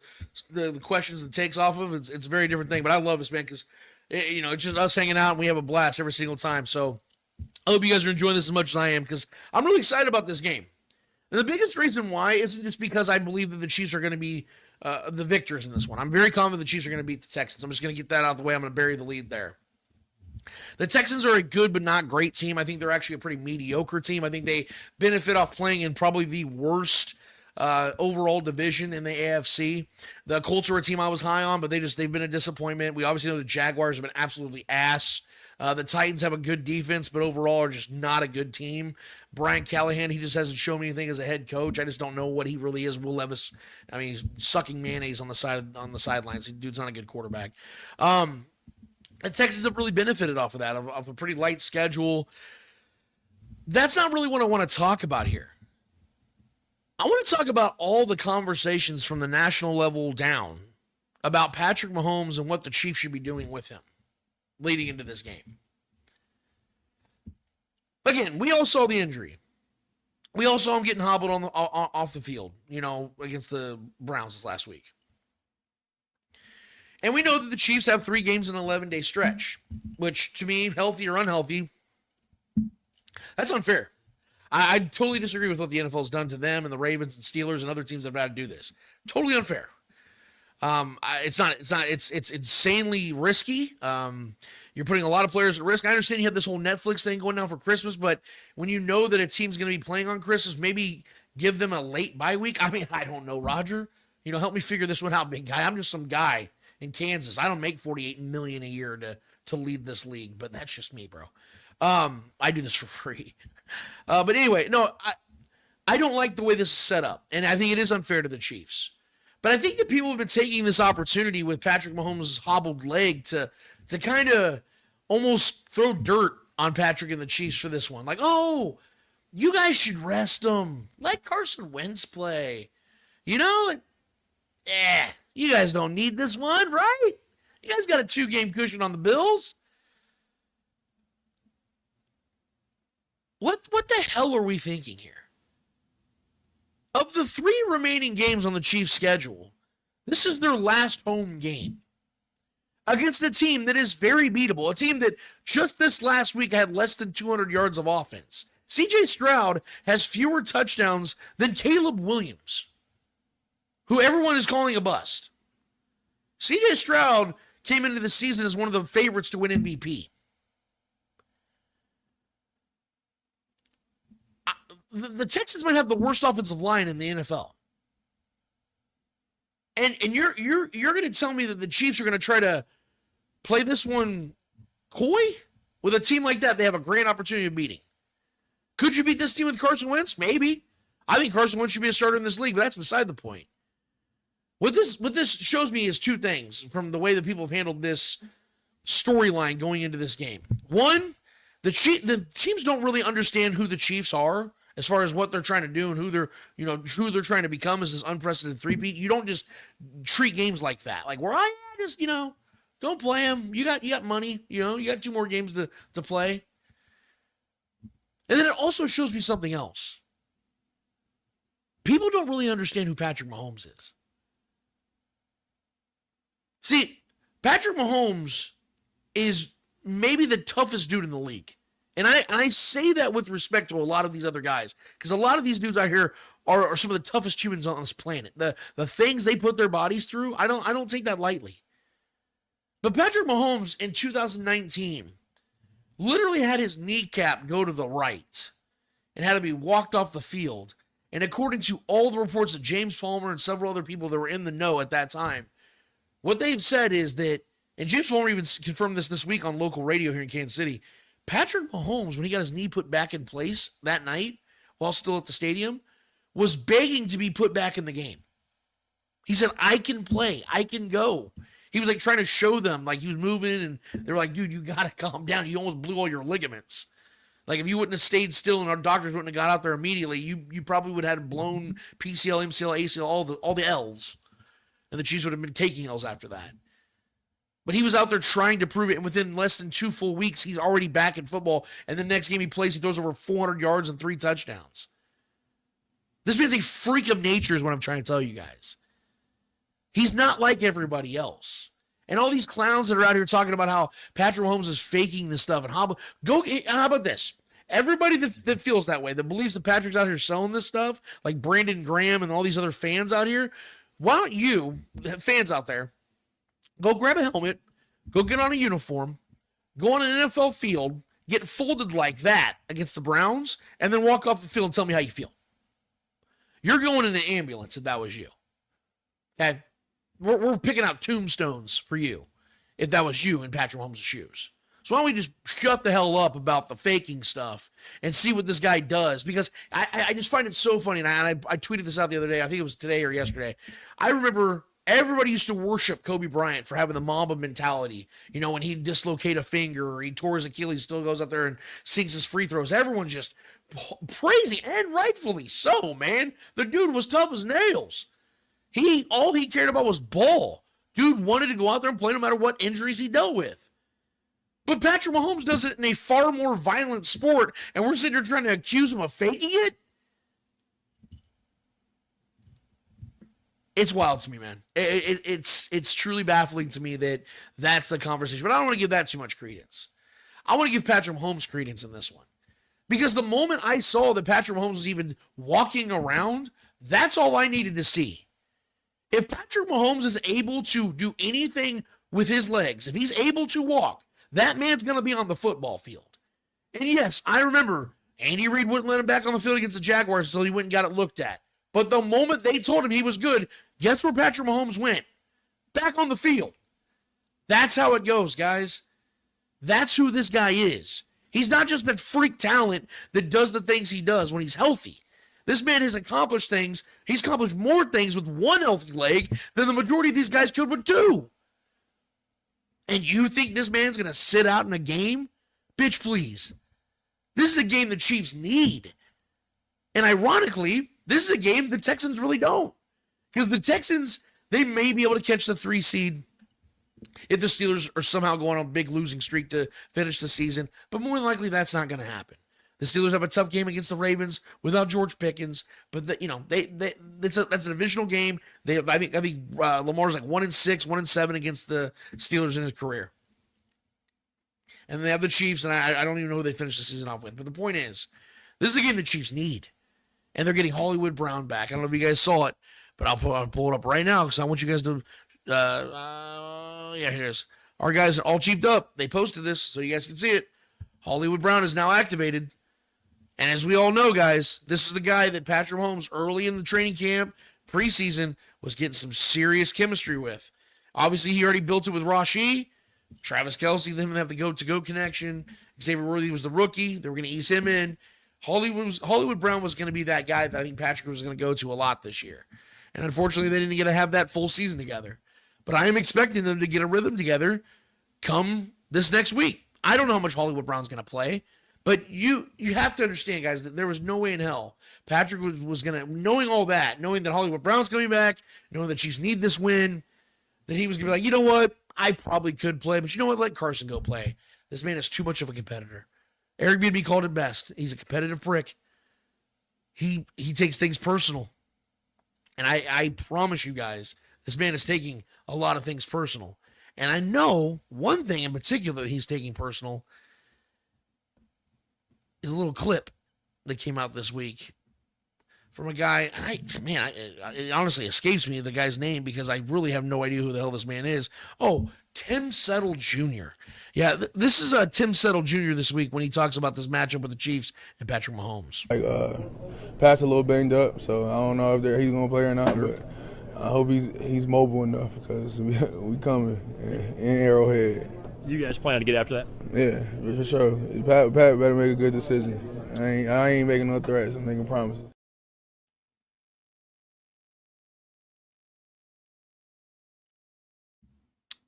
questions and takes off of it's a very different thing. But I love this, man, because it's just us hanging out and we have a blast every single time. So I hope you guys are enjoying this as much as I am because I'm really excited about this game. And the biggest reason why isn't just because I believe that the Chiefs are going to be the victors in this one. I'm very confident the Chiefs are going to beat the Texans. I'm just going to get that out of the way. I'm going to bury the lead there. The Texans are a good but not great team. I think they're actually a pretty mediocre team. I think they benefit off playing in probably the worst overall division in the AFC. The Colts are a team I was high on, but they've been a disappointment. We obviously know the Jaguars have been absolutely ass. The Titans have a good defense, but overall are just not a good team. Brian Callahan, he just hasn't shown me anything as a head coach. I just don't know what he really is. Will Levis, I mean, he's sucking mayonnaise on the sidelines. The dude's not a good quarterback. The Texans have really benefited off of that, of a pretty light schedule. That's not really what I want to talk about here. I want to talk about all the conversations from the national level down about Patrick Mahomes and what the Chiefs should be doing with him leading into this game. Again, we all saw the injury. We all saw him getting hobbled off the field, against the Browns this last week. And we know that the Chiefs have 3 games in an 11-day stretch, which to me, healthy or unhealthy, that's unfair. I totally disagree with what the NFL has done to them and the Ravens and Steelers and other teams that have had to do this. Totally unfair. It's insanely risky. You're putting a lot of players at risk. I understand you have this whole Netflix thing going down for Christmas, but when you know that a team's going to be playing on Christmas, maybe give them a late bye week. I mean, I don't know, Roger. Help me figure this one out, big guy. I'm just some guy in Kansas. I don't make $48 million a year to lead this league, but that's just me, bro. I do this for free. But anyway, no, I don't like the way this is set up, and I think it is unfair to the Chiefs. But I think that people have been taking this opportunity with Patrick Mahomes' hobbled leg to kind of almost throw dirt on Patrick and the Chiefs for this one. Like, oh, you guys should rest him. Let Carson Wentz play. You guys don't need this one, right? You guys got a 2-game cushion on the Bills. What the hell are we thinking here? Of the 3 remaining games on the Chiefs' schedule, this is their last home game against a team that is very beatable, a team that just this last week had less than 200 yards of offense. C.J. Stroud has fewer touchdowns than Caleb Williams, who everyone is calling a bust. C.J. Stroud came into the season as one of the favorites to win MVP. The Texans might have the worst offensive line in the NFL. And you're going to tell me that the Chiefs are going to try to play this one coy? With a team like that, they have a great opportunity of beating. Could you beat this team with Carson Wentz? Maybe. I think Carson Wentz should be a starter in this league, but that's beside the point. What this shows me is 2 things from the way that people have handled this storyline going into this game. One, the teams don't really understand who the Chiefs are as far as what they're trying to do and who they're trying to become as this unprecedented three-peat. You don't just treat games like that. Like, don't play them. You got money, you got 2 more games to play. And then it also shows me something else. People don't really understand who Patrick Mahomes is. See, Patrick Mahomes is maybe the toughest dude in the league. And I say that with respect to a lot of these other guys, because a lot of these dudes out here are some of the toughest humans on this planet. The things they put their bodies through, I don't take that lightly. But Patrick Mahomes in 2019 literally had his kneecap go to the right and had to be walked off the field. And according to all the reports of James Palmer and several other people that were in the know at that time, what they've said is that and James Palmer even confirmed this week on local radio here in Kansas City. Patrick Mahomes, when he got his knee put back in place that night while still at the stadium, was begging to be put back in the game. He said, I can play. I can go. He was like trying to show them, like he was moving, and they were like, dude, you got to calm down. You almost blew all your ligaments. Like if you wouldn't have stayed still and our doctors wouldn't have got out there immediately, you probably would have had blown PCL, MCL, ACL, all the L's. And the Chiefs would have been taking L's after that. But he was out there trying to prove it, and within less than 2 full weeks, he's already back in football. And the next game he plays, he throws over 400 yards and 3 touchdowns. This man's a freak of nature is what I'm trying to tell you guys. He's not like everybody else. And all these clowns that are out here talking about how Patrick Mahomes is faking this stuff. And how about this? Everybody that feels that way, that believes that Patrick's out here selling this stuff, like Brandon Graham and all these other fans out here, why don't you, fans out there, go grab a helmet, go get on a uniform, go on an NFL field, get folded like that against the Browns, and then walk off the field and tell me how you feel. You're going in an ambulance if that was you. Okay? We're picking out tombstones for you if that was you in Patrick Mahomes' shoes. So why don't we just shut the hell up about the faking stuff and see what this guy does? Because I just find it so funny, and I tweeted this out the other day. I think it was today or yesterday. I remember everybody used to worship Kobe Bryant for having the Mamba mentality. You know, when he'd dislocate a finger or he tore his Achilles, still goes out there and sinks his free throws. Everyone's just praising, and rightfully so, man. The dude was tough as nails. All he cared about was ball. Dude wanted to go out there and play no matter what injuries he dealt with. But Patrick Mahomes does it in a far more violent sport, and we're sitting here trying to accuse him of faking it? It's wild to me, man. It's truly baffling to me that that's the conversation. But I don't want to give that too much credence. I want to give Patrick Mahomes credence in this one. Because the moment I saw that Patrick Mahomes was even walking around, that's all I needed to see. If Patrick Mahomes is able to do anything with his legs, if he's able to walk, that man's going to be on the football field. And yes, I remember Andy Reid wouldn't let him back on the field against the Jaguars until he went and got it looked at. But the moment they told him he was good, guess where Patrick Mahomes went? Back on the field. That's how it goes, guys. That's who this guy is. He's not just that freak talent that does the things he does when he's healthy. This man has accomplished things. He's accomplished more things with one healthy leg than the majority of these guys could with 2. And you think this man's going to sit out in a game? Bitch, please. This is a game the Chiefs need. And ironically, this is a game the Texans really don't. Because the Texans, they may be able to catch the 3 seed if the Steelers are somehow going on a big losing streak to finish the season. But more than likely, that's not going to happen. The Steelers have a tough game against the Ravens without George Pickens, but that's a divisional game. I think Lamar's like 1-6, 1-7 against the Steelers in his career, and they have the Chiefs, and I don't even know who they finished the season off with. But the point is, this is a game the Chiefs need, and they're getting Hollywood Brown back. I don't know if you guys saw it, but I'll pull it up right now because I want you guys to. Here it is. Our guys are all chiefed up. They posted this so you guys can see it. Hollywood Brown is now activated. And as we all know, guys, this is the guy that Patrick Mahomes early in the training camp, preseason, was getting some serious chemistry with. Obviously, he already built it with Rashee. Travis Kelce, them have the go-to-go connection. Xavier Worthy was the rookie. They were going to ease him in. Hollywood Brown was going to be that guy that I think Patrick was going to go to a lot this year. And unfortunately, they didn't get to have that full season together. But I am expecting them to get a rhythm together come this next week. I don't know how much Hollywood Brown's going to play. But you have to understand, guys, that there was no way in hell Patrick was going to, knowing all that, knowing that Hollywood Brown's coming back, knowing that Chiefs need this win, that he was going to be like, you know what, I probably could play, but you know what, let Carson go play. This man is too much of a competitor. Eric Bieniemy called it best. He's a competitive prick. He takes things personal. And I promise you guys, this man is taking a lot of things personal. And I know one thing in particular that he's taking personal is a little clip that came out this week from a guy. It honestly escapes me the guy's name because I really have no idea who the hell this man is. Oh, Tim Settle Jr. Yeah, this is Tim Settle Jr. this week when he talks about this matchup with the Chiefs and Patrick Mahomes. Pat's a little banged up, so I don't know if he's going to play or not. But I hope he's mobile enough because we coming in Arrowhead. You guys plan to get after that? Yeah, for sure. Pat better make a good decision. I ain't making no threats. I'm making promises.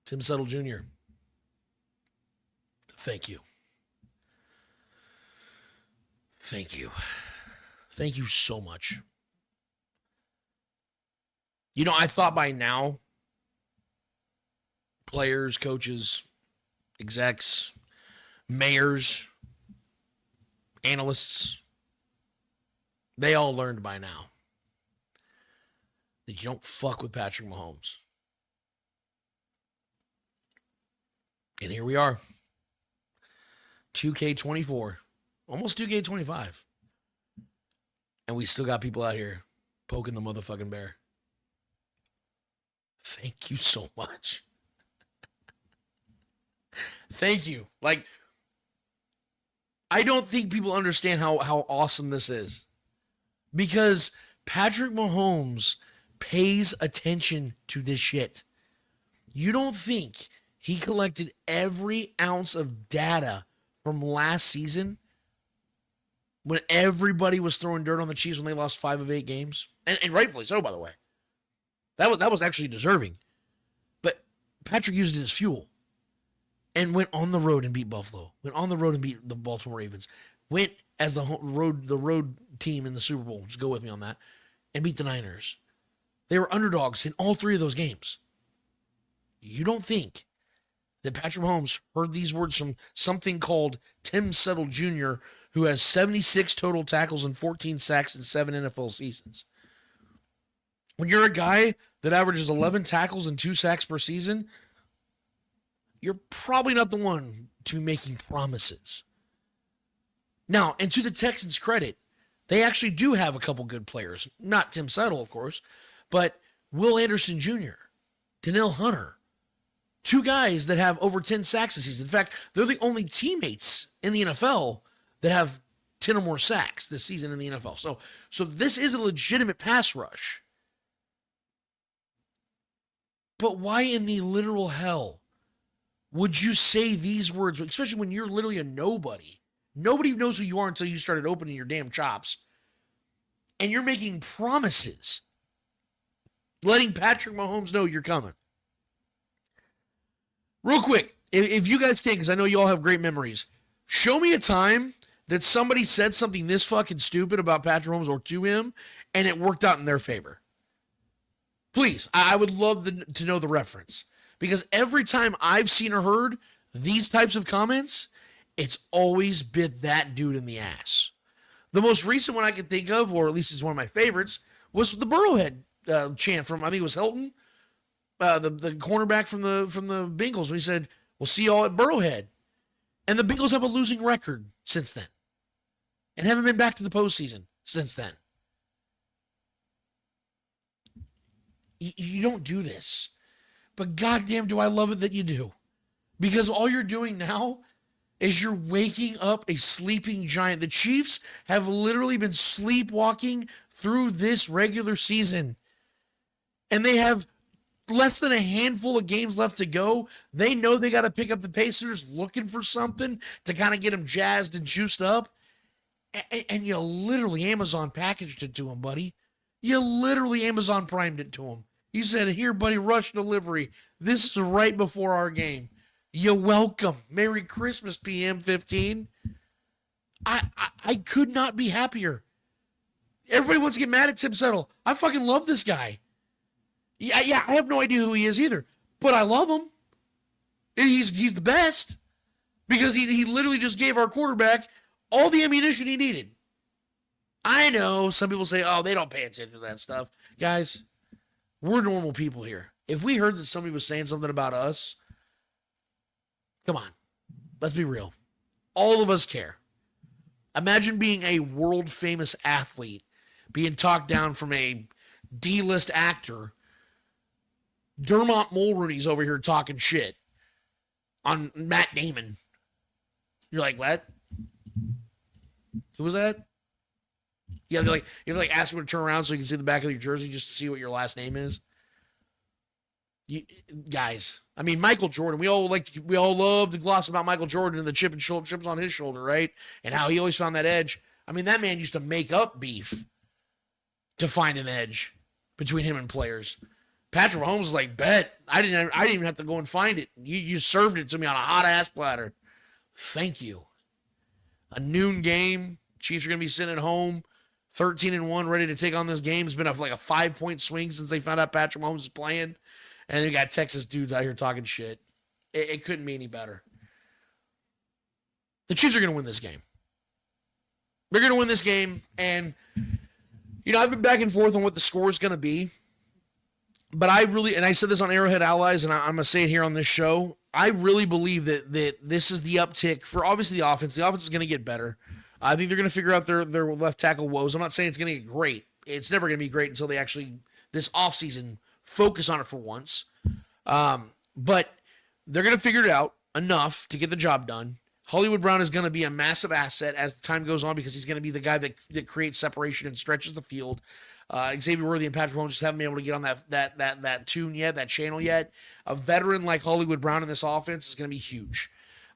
Tim Settle Jr., thank you. Thank you. Thank you so much. You know, I thought by now, players, coaches, execs, mayors, analysts, they all learned by now that you don't fuck with Patrick Mahomes. And here we are. 2K24. Almost 2K25. And we still got people out here poking the motherfucking bear. Thank you so much. Thank you. Like, I don't think people understand how awesome this is. Because Patrick Mahomes pays attention to this shit. You don't think he collected every ounce of data from last season when everybody was throwing dirt on the Chiefs when they lost 5 of 8 games? And rightfully so, by the way. That was actually deserving. But Patrick used it as fuel and went on the road and beat Buffalo. Went on the road and beat the Baltimore Ravens. Went as the road team in the Super Bowl. Just go with me on that. And beat the Niners. They were underdogs in all 3 of those games. You don't think that Patrick Mahomes heard these words from something called Tim Settle Jr., who has 76 total tackles and 14 sacks in 7 NFL seasons? When you're a guy that averages 11 tackles and 2 sacks per season, you're probably not the one to be making promises. Now, and to the Texans' credit, they actually do have a couple good players. Not Tim Settle, of course, but Will Anderson Jr., Danielle Hunter. 2 guys that have over 10 sacks this season. In fact, they're the only teammates in the NFL that have 10 or more sacks this season in the NFL. So this is a legitimate pass rush. But why in the literal hell would you say these words, especially when you're literally a nobody? Nobody knows who you are until you started opening your damn chops. And you're making promises, letting Patrick Mahomes know you're coming. Real quick, if you guys can, because I know you all have great memories, show me a time that somebody said something this fucking stupid about Patrick Mahomes or to him, and it worked out in their favor. Please, I would love to know the reference. Because every time I've seen or heard these types of comments, it's always bit that dude in the ass. The most recent one I can think of, or at least it's one of my favorites, was the Burrowhead chant from, I think it was Hilton, the cornerback from the Bengals, when he said, "We'll see y'all at Burrowhead." And the Bengals have a losing record since then and haven't been back to the postseason since then. You don't do this. But goddamn, do I love it that you do. Because all you're doing now is you're waking up a sleeping giant. The Chiefs have literally been sleepwalking through this regular season. And they have less than a handful of games left to go. They know they got to pick up the pace. They're just looking for something to kind of get them jazzed and juiced up. And you literally Amazon packaged it to them, buddy. You literally Amazon primed it to them. You said, "Here, buddy, rush delivery. This is right before our game. You're welcome. Merry Christmas, PM 15. I could not be happier. Everybody wants to get mad at Tim Settle. I fucking love this guy. Yeah, I have no idea who he is either, but I love him. He's the best because he literally just gave our quarterback all the ammunition he needed. I know some people say, "Oh, they don't pay attention to that stuff." Guys, we're normal people here. If we heard that somebody was saying something about us, come on, let's be real. All of us care. Imagine being a world famous athlete, being talked down from a D-list actor. Dermot Mulroney's over here talking shit on Matt Damon. You're like, what? Who was that? You have to ask him to turn around so you can see the back of your jersey just to see what your last name is. Guys, I mean, Michael Jordan, we all love to gloss about Michael Jordan and the chips on his shoulder, right? And how he always found that edge. I mean, that man used to make up beef to find an edge between him and players. Patrick Mahomes was like, bet. I didn't even have to go and find it. You served it to me on a hot ass platter. Thank you. A noon game. Chiefs are going to be sitting at home, 13-1, ready to take on this game. It's been like a 5-point swing since they found out Patrick Mahomes is playing. And they got Texas dudes out here talking shit. It couldn't be any better. The Chiefs are going to win this game. They're going to win this game. And, I've been back and forth on what the score is going to be. But and I said this on Arrowhead Allies, and I'm going to say it here on this show, I really believe that this is the uptick for, obviously, the offense. The offense is going to get better. I think they're going to figure out their left tackle woes. I'm not saying it's going to get great. It's never going to be great until they actually, this offseason, focus on it for once. But they're going to figure it out enough to get the job done. Hollywood Brown is going to be a massive asset as the time goes on because he's going to be the guy that creates separation and stretches the field. Xavier Worthy and Patrick Mahomes just haven't been able to get on that tune yet, that channel yet. A veteran like Hollywood Brown in this offense is going to be huge.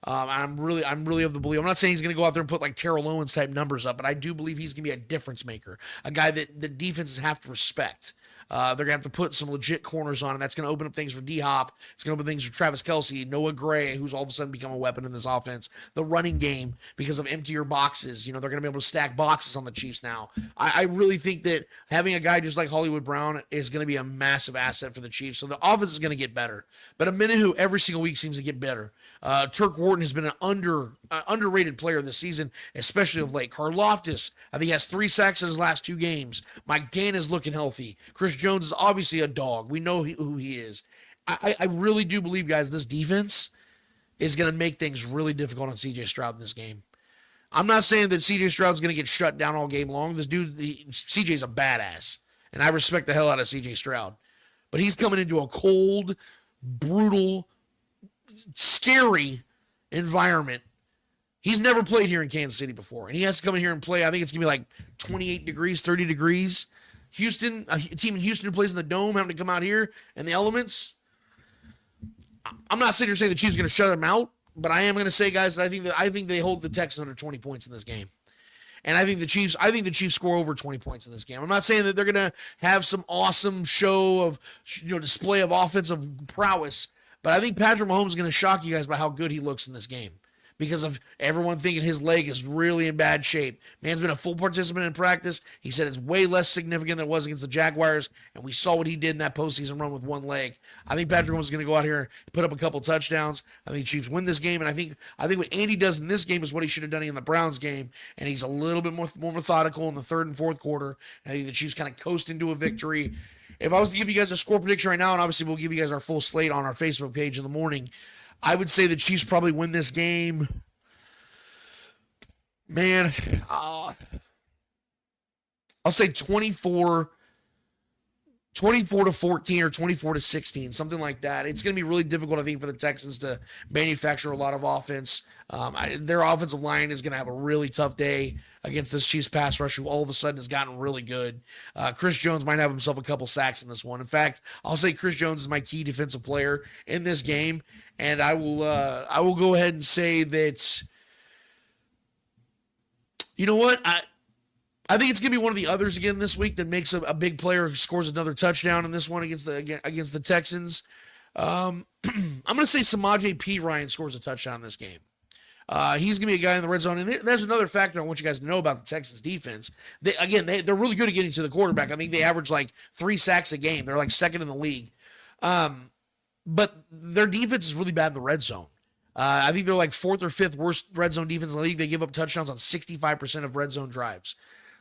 I'm really of the belief. I'm not saying he's going to go out there and put like Terrell Owens type numbers up, but I do believe he's going to be a difference maker, a guy that the defenses have to respect. They're going to have to put some legit corners on, and that's going to open up things for D-Hop. It's going to open things for Travis Kelce, Noah Gray, who's all of a sudden become a weapon in this offense. The running game, because of emptier boxes, they're going to be able to stack boxes on the Chiefs now. I really think that having a guy just like Hollywood Brown is going to be a massive asset for the Chiefs. So the offense is going to get better. But Amenahu every single week seems to get better. Turk Wharton has been an underrated player this season, especially of late. Karlaftis, I think he has 3 sacks in his last 2 games. Mike Dan is looking healthy. Chris Jones is obviously a dog. We know who he is. I really do believe, guys, this defense is going to make things really difficult on C.J. Stroud in this game. I'm not saying that C.J. Stroud's going to get shut down all game long. This dude, C.J.'s a badass, and I respect the hell out of C.J. Stroud. But he's coming into a cold, brutal, scary environment. He's never played here in Kansas City before, and he has to come in here and play. I think it's going to be like 28 degrees, 30 degrees. Houston, a team in Houston who plays in the dome, having to come out here in the elements. I'm not sitting here saying the Chiefs are going to shut them out, but I am going to say, guys, that I think they hold the Texans under 20 points in this game. And I think the Chiefs score over 20 points in this game. I'm not saying that they're going to have some awesome show of, display of offensive prowess, but I think Patrick Mahomes is going to shock you guys by how good he looks in this game, because of everyone thinking his leg is really in bad shape. Man's been a full participant in practice. He said it's way less significant than it was against the Jaguars, and we saw what he did in that postseason run with one leg. I think Patrick Mahomes is going to go out here and put up a couple touchdowns. I think the Chiefs win this game, and I think what Andy does in this game is what he should have done in the Browns game, and he's a little bit more methodical in the third and fourth quarter. And I think the Chiefs kind of coast into a victory. If I was to give you guys a score prediction right now, and obviously we'll give you guys our full slate on our Facebook page in the morning, I would say the Chiefs probably win this game. Man, I'll say 24-14 or 24-16, something like that. It's going to be really difficult, I think, for the Texans to manufacture a lot of offense. Their offensive line is going to have a really tough day against this Chiefs pass rush, who all of a sudden has gotten really good. Chris Jones might have himself a couple sacks in this one. In fact, I'll say Chris Jones is my key defensive player in this game, and I will go ahead and say that, you know what? I think it's going to be one of the others again this week that makes a big player who scores another touchdown in this one against the Texans. I'm going to say Samaje Perine scores a touchdown in this game. He's going to be a guy in the red zone. And there's another factor I want you guys to know about the Texans defense. They're really good at getting to the quarterback. I think they average like 3 sacks a game. They're like second in the league. But their defense is really bad in the red zone. I think they're like 4th or 5th worst red zone defense in the league. They give up touchdowns on 65% of red zone drives.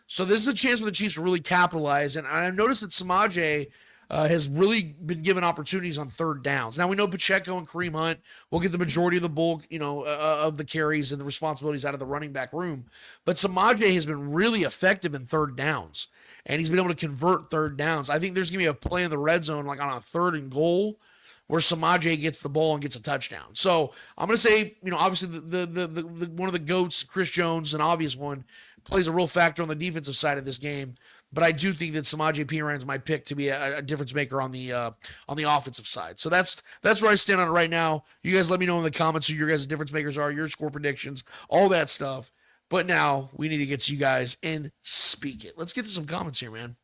So this is a chance for the Chiefs to really capitalize. And I've noticed that Samaje has really been given opportunities on third downs. Now we know Pacheco and Kareem Hunt will get the majority of the bulk, of the carries and the responsibilities out of the running back room. But Samaje has been really effective in third downs, and he's been able to convert third downs. I think there's going to be a play in the red zone, like on a 3rd and goal, where Samaje gets the ball and gets a touchdown. So I'm going to say, obviously the one of the GOATs, Chris Jones, an obvious one, plays a real factor on the defensive side of this game. but I do think that 𝚂𝙿𝙾𝙺𝙴 is my pick to be a difference maker on the offensive side. So that's where I stand on it right now. You guys let me know in the comments who your guys' difference makers are, your score predictions, all that stuff. But now we need to get to you guys and speak it. Let's get to some comments here, man.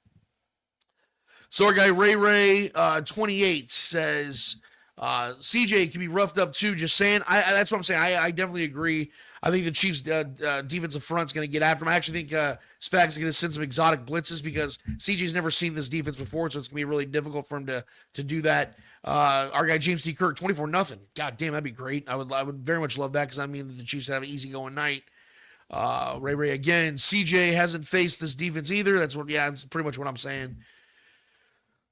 So our guy Ray 28 says CJ can be roughed up too. Just saying. That's what I'm saying. I definitely agree. I think the Chiefs defensive front's going to get after him. I actually think Spags is going to send some exotic blitzes because CJ's never seen this defense before, so it's going to be really difficult for him to do that. Our guy James T. Kirk 24-0. God damn, that'd be great. I would very much love that because I mean that the Chiefs have an easygoing night. Ray again. CJ hasn't faced this defense either. That's pretty much what I'm saying.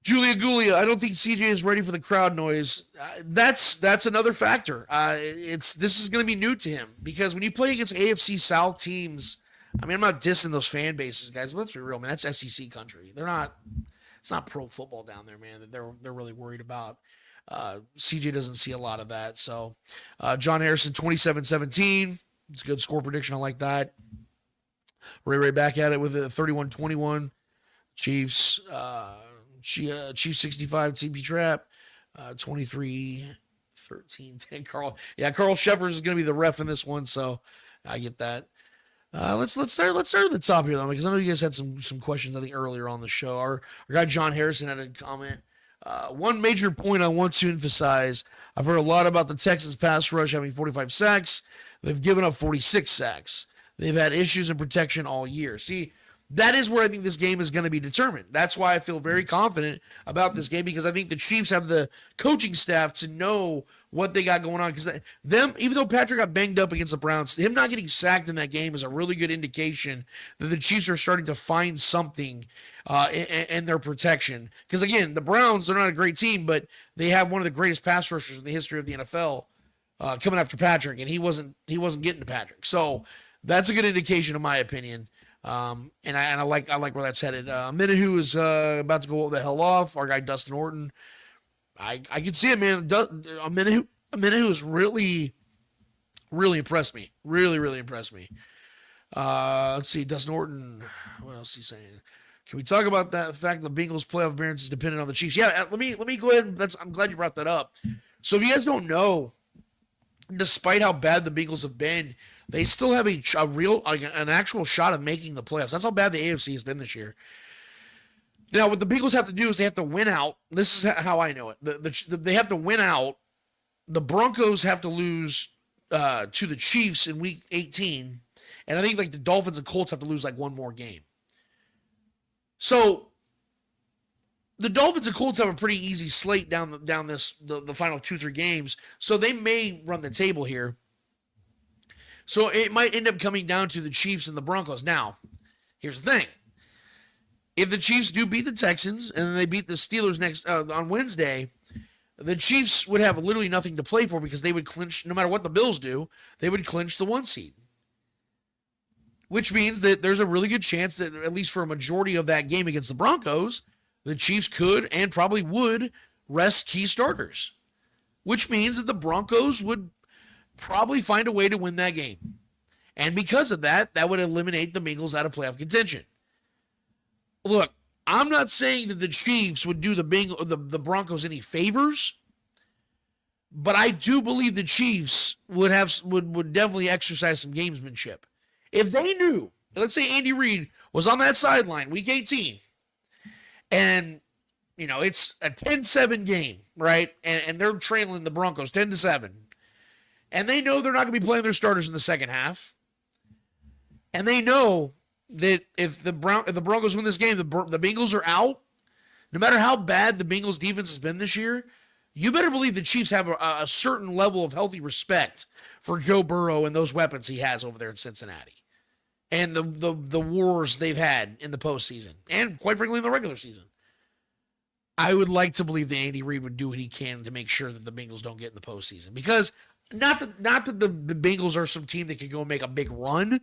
Julia Gulia, I don't think CJ is ready for the crowd noise. That's another factor. This is going to be new to him because when you play against AFC South teams, I mean, I'm not dissing those fan bases, guys. But let's be real, man. That's SEC country. It's not pro football down there, man. That they're really worried about. CJ doesn't see a lot of that. So, John Harrison, 27-17. It's a good score prediction. I like that. Ray back at it with a 31-21. Chiefs. Chiefs 65 TB trap, 23-13-10. Carl Shepard is going to be the ref in this one, so I get that. Let's start at the top here though, because I know you guys had some questions I think earlier on the show. Our guy John Harrison had a comment. One major point I want to emphasize: I've heard a lot about the Texans pass rush having 45 sacks. They've given up 46 sacks. They've had issues in protection all year. See. That is where I think this game is going to be determined. That's why I feel very confident about this game because I think the Chiefs have the coaching staff to know what they got going on. Because even though Patrick got banged up against the Browns, him not getting sacked in that game is a really good indication that the Chiefs are starting to find something in their protection. Because again, the Browns, they're not a great team, but they have one of the greatest pass rushers in the history of the NFL coming after Patrick, and he wasn't getting to Patrick. So that's a good indication, in my opinion. And I like where that's headed. Minahu is about to go the hell off. Our guy Dustin Orton, I can see it, man. Minahu has really impressed me. Really impressed me. Let's see, Dustin Orton. What else is he saying? Can we talk about that fact that the Bengals playoff appearance is dependent on the Chiefs? Yeah, let me go ahead. I'm glad you brought that up. So if you guys don't know, despite how bad the Bengals have been, they still have an actual shot of making the playoffs. That's how bad the AFC has been this year. Now, what the Bengals have to do is they have to win out. This is how I know it. They have to win out. The Broncos have to lose to the Chiefs in Week 18, and I think like the Dolphins and Colts have to lose like one more game. So the Dolphins and Colts have a pretty easy slate down the final 2-3 games, so they may run the table here. So it might end up coming down to the Chiefs and the Broncos. Now, here's the thing. If the Chiefs do beat the Texans and then they beat the Steelers next on Wednesday, the Chiefs would have literally nothing to play for because they would clinch, no matter what the Bills do, they would clinch the 1 seed. Which means that there's a really good chance that, at least for a majority of that game against the Broncos, the Chiefs could and probably would rest key starters. Which means that the Broncos would probably find a way to win that game. And because of that, that would eliminate the Bengals out of playoff contention. Look, I'm not saying that the Chiefs would do the Broncos any favors, but I do believe the Chiefs would definitely exercise some gamesmanship. If they knew, let's say Andy Reid was on that sideline Week 18, and it's a 10-7 game, right? And they're trailing the Broncos 10-7. And they know they're not going to be playing their starters in the second half. And they know that if the Broncos win this game, the Bengals are out. No matter how bad the Bengals defense has been this year, you better believe the Chiefs have a certain level of healthy respect for Joe Burrow and those weapons he has over there in Cincinnati. And the wars they've had in the postseason. And quite frankly, in the regular season. I would like to believe that Andy Reid would do what he can to make sure that the Bengals don't get in the postseason. Because not that the Bengals are some team that could go and make a big run.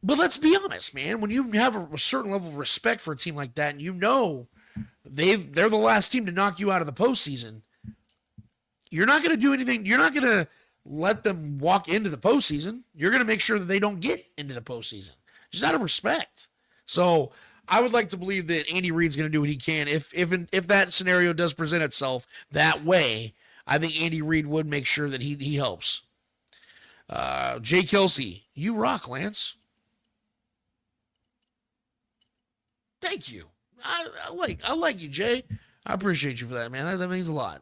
But let's be honest, man. When you have a certain level of respect for a team like that, and they're the last team to knock you out of the postseason, you're not going to do anything. You're not going to let them walk into the postseason. You're going to make sure that they don't get into the postseason, just out of respect. So I would like to believe that Andy Reid's going to do what he can. If that scenario does present itself that way, I think Andy Reid would make sure that he helps. Jay Kelsey, you rock, Lance. Thank you. I like you, Jay. I appreciate you for that, man. That means a lot.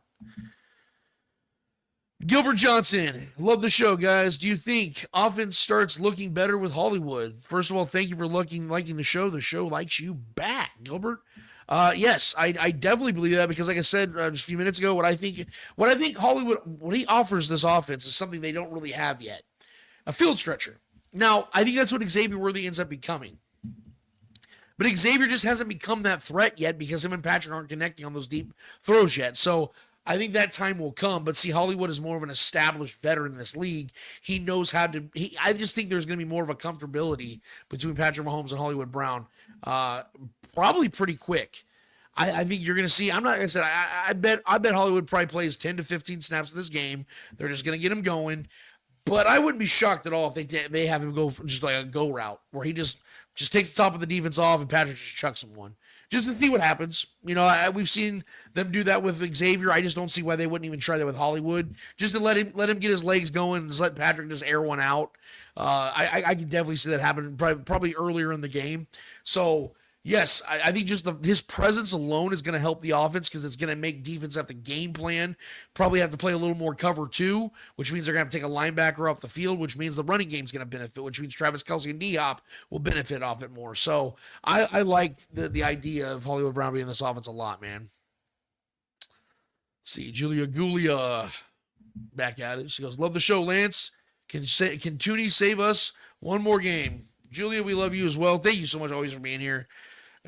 Gilbert Johnson, love the show, guys. Do you think offense starts looking better with Hollywood? First of all, thank you for liking the show. The show likes you back, Gilbert. Yes, I definitely believe that because, like I said just a few minutes ago, what I think Hollywood, what he offers this offense is something they don't really have yet, a field stretcher. Now, I think that's what Xavier Worthy ends up becoming. But Xavier just hasn't become that threat yet because him and Patrick aren't connecting on those deep throws yet. So I think that time will come. But see, Hollywood is more of an established veteran in this league. He knows how to. I just think there's going to be more of a comfortability between Patrick Mahomes and Hollywood Brown, probably pretty quick. I think you're going to see. I'm not. Like I said, I bet Hollywood probably plays 10 to 15 snaps of this game. They're just going to get him going. But I wouldn't be shocked at all if they have him go for just like a go route where he just takes the top of the defense off and Patrick just chucks him one. Just to see what happens. You know, we've seen them do that with Xavier. I just don't see why they wouldn't even try that with Hollywood. Just to let him get his legs going and just let Patrick just air one out. I can definitely see that happen probably earlier in the game. So, yes, I think just his presence alone is going to help the offense because it's going to make defense have to game plan, probably have to play a little more cover two, which means they're going to have to take a linebacker off the field, which means the running game is going to benefit, which means Travis Kelce and D-Hop will benefit off it more. So I like the idea of Hollywood Brown being in this offense a lot, man. Let's see, Julia Gulia back at it. She goes, love the show, Lance. Can Tooney save us one more game? Julia, we love you as well. Thank you so much always for being here.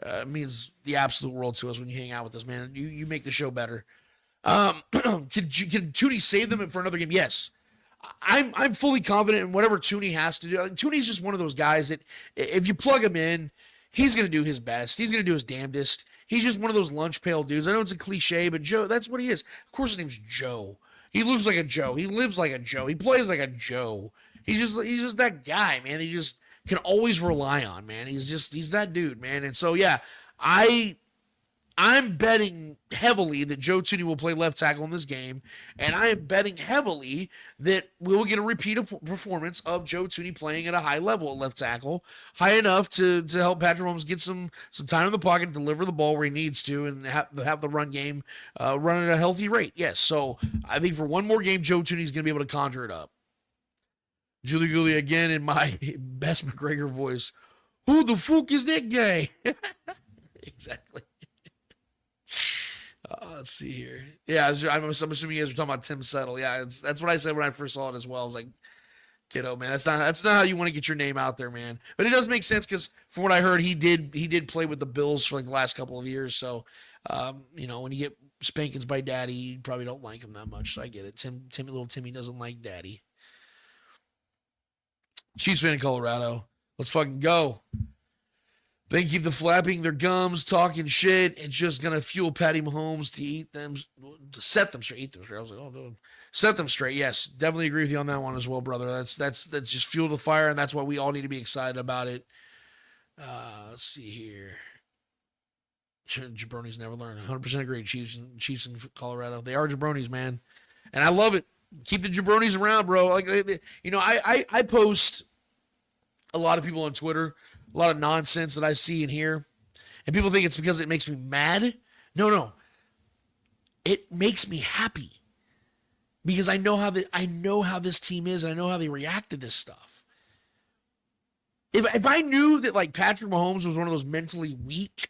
It means the absolute world to us when you hang out with us, man. You make the show better. Can Tooney save them for another game? Yes. I'm fully confident in whatever Tooney has to do. Tooney's just one of those guys that if you plug him in, he's going to do his best. He's going to do his damnedest. He's just one of those lunch pail dudes. I know it's a cliche, but Joe, that's what he is. Of course his name's Joe. He looks like a Joe. He lives like a Joe. He plays like a Joe. He's just that guy, man. He just can always rely on, man. He's that dude, man. And so, yeah, I'm betting heavily that Joe Tooney will play left tackle in this game, and I am betting heavily that we will get a repeat performance of Joe Tooney playing at a high level at left tackle, high enough to help Patrick Mahomes get some time in the pocket, deliver the ball where he needs to, and have the run game run at a healthy rate. Yes, so I think for one more game, Joe Tooney's going to be able to conjure it up. Julie Gooley again in my best McGregor voice. Who the fuck is that guy? Exactly. Let's see here. Yeah, I'm assuming you guys were talking about Tim Settle. Yeah, that's what I said when I first saw it as well. I was like, kiddo, man, that's not how you want to get your name out there, man. But it does make sense because from what I heard, he did play with the Bills for like the last couple of years. So, when you get spankings by daddy, you probably don't like him that much. So I get it. Little Timmy doesn't like daddy. Chiefs fan in Colorado. Let's fucking go. They keep the flapping their gums, talking shit. It's just going to fuel Patty Mahomes to set them straight. Eat them straight. I was like, oh, no. Set them straight. Yes, definitely agree with you on that one as well, brother. That's just fuel the fire, and that's why we all need to be excited about it. Let's see here. Jabronis never learn. 100% agree. Chiefs in Colorado. They are jabronis, man. And I love it. Keep the jabronis around, bro. Like, I post a lot of people on Twitter, a lot of nonsense that I see and hear, and people think it's because it makes me mad. No. It makes me happy because I know how this team is, and I know how they react to this stuff. If I knew that like Patrick Mahomes was one of those mentally weak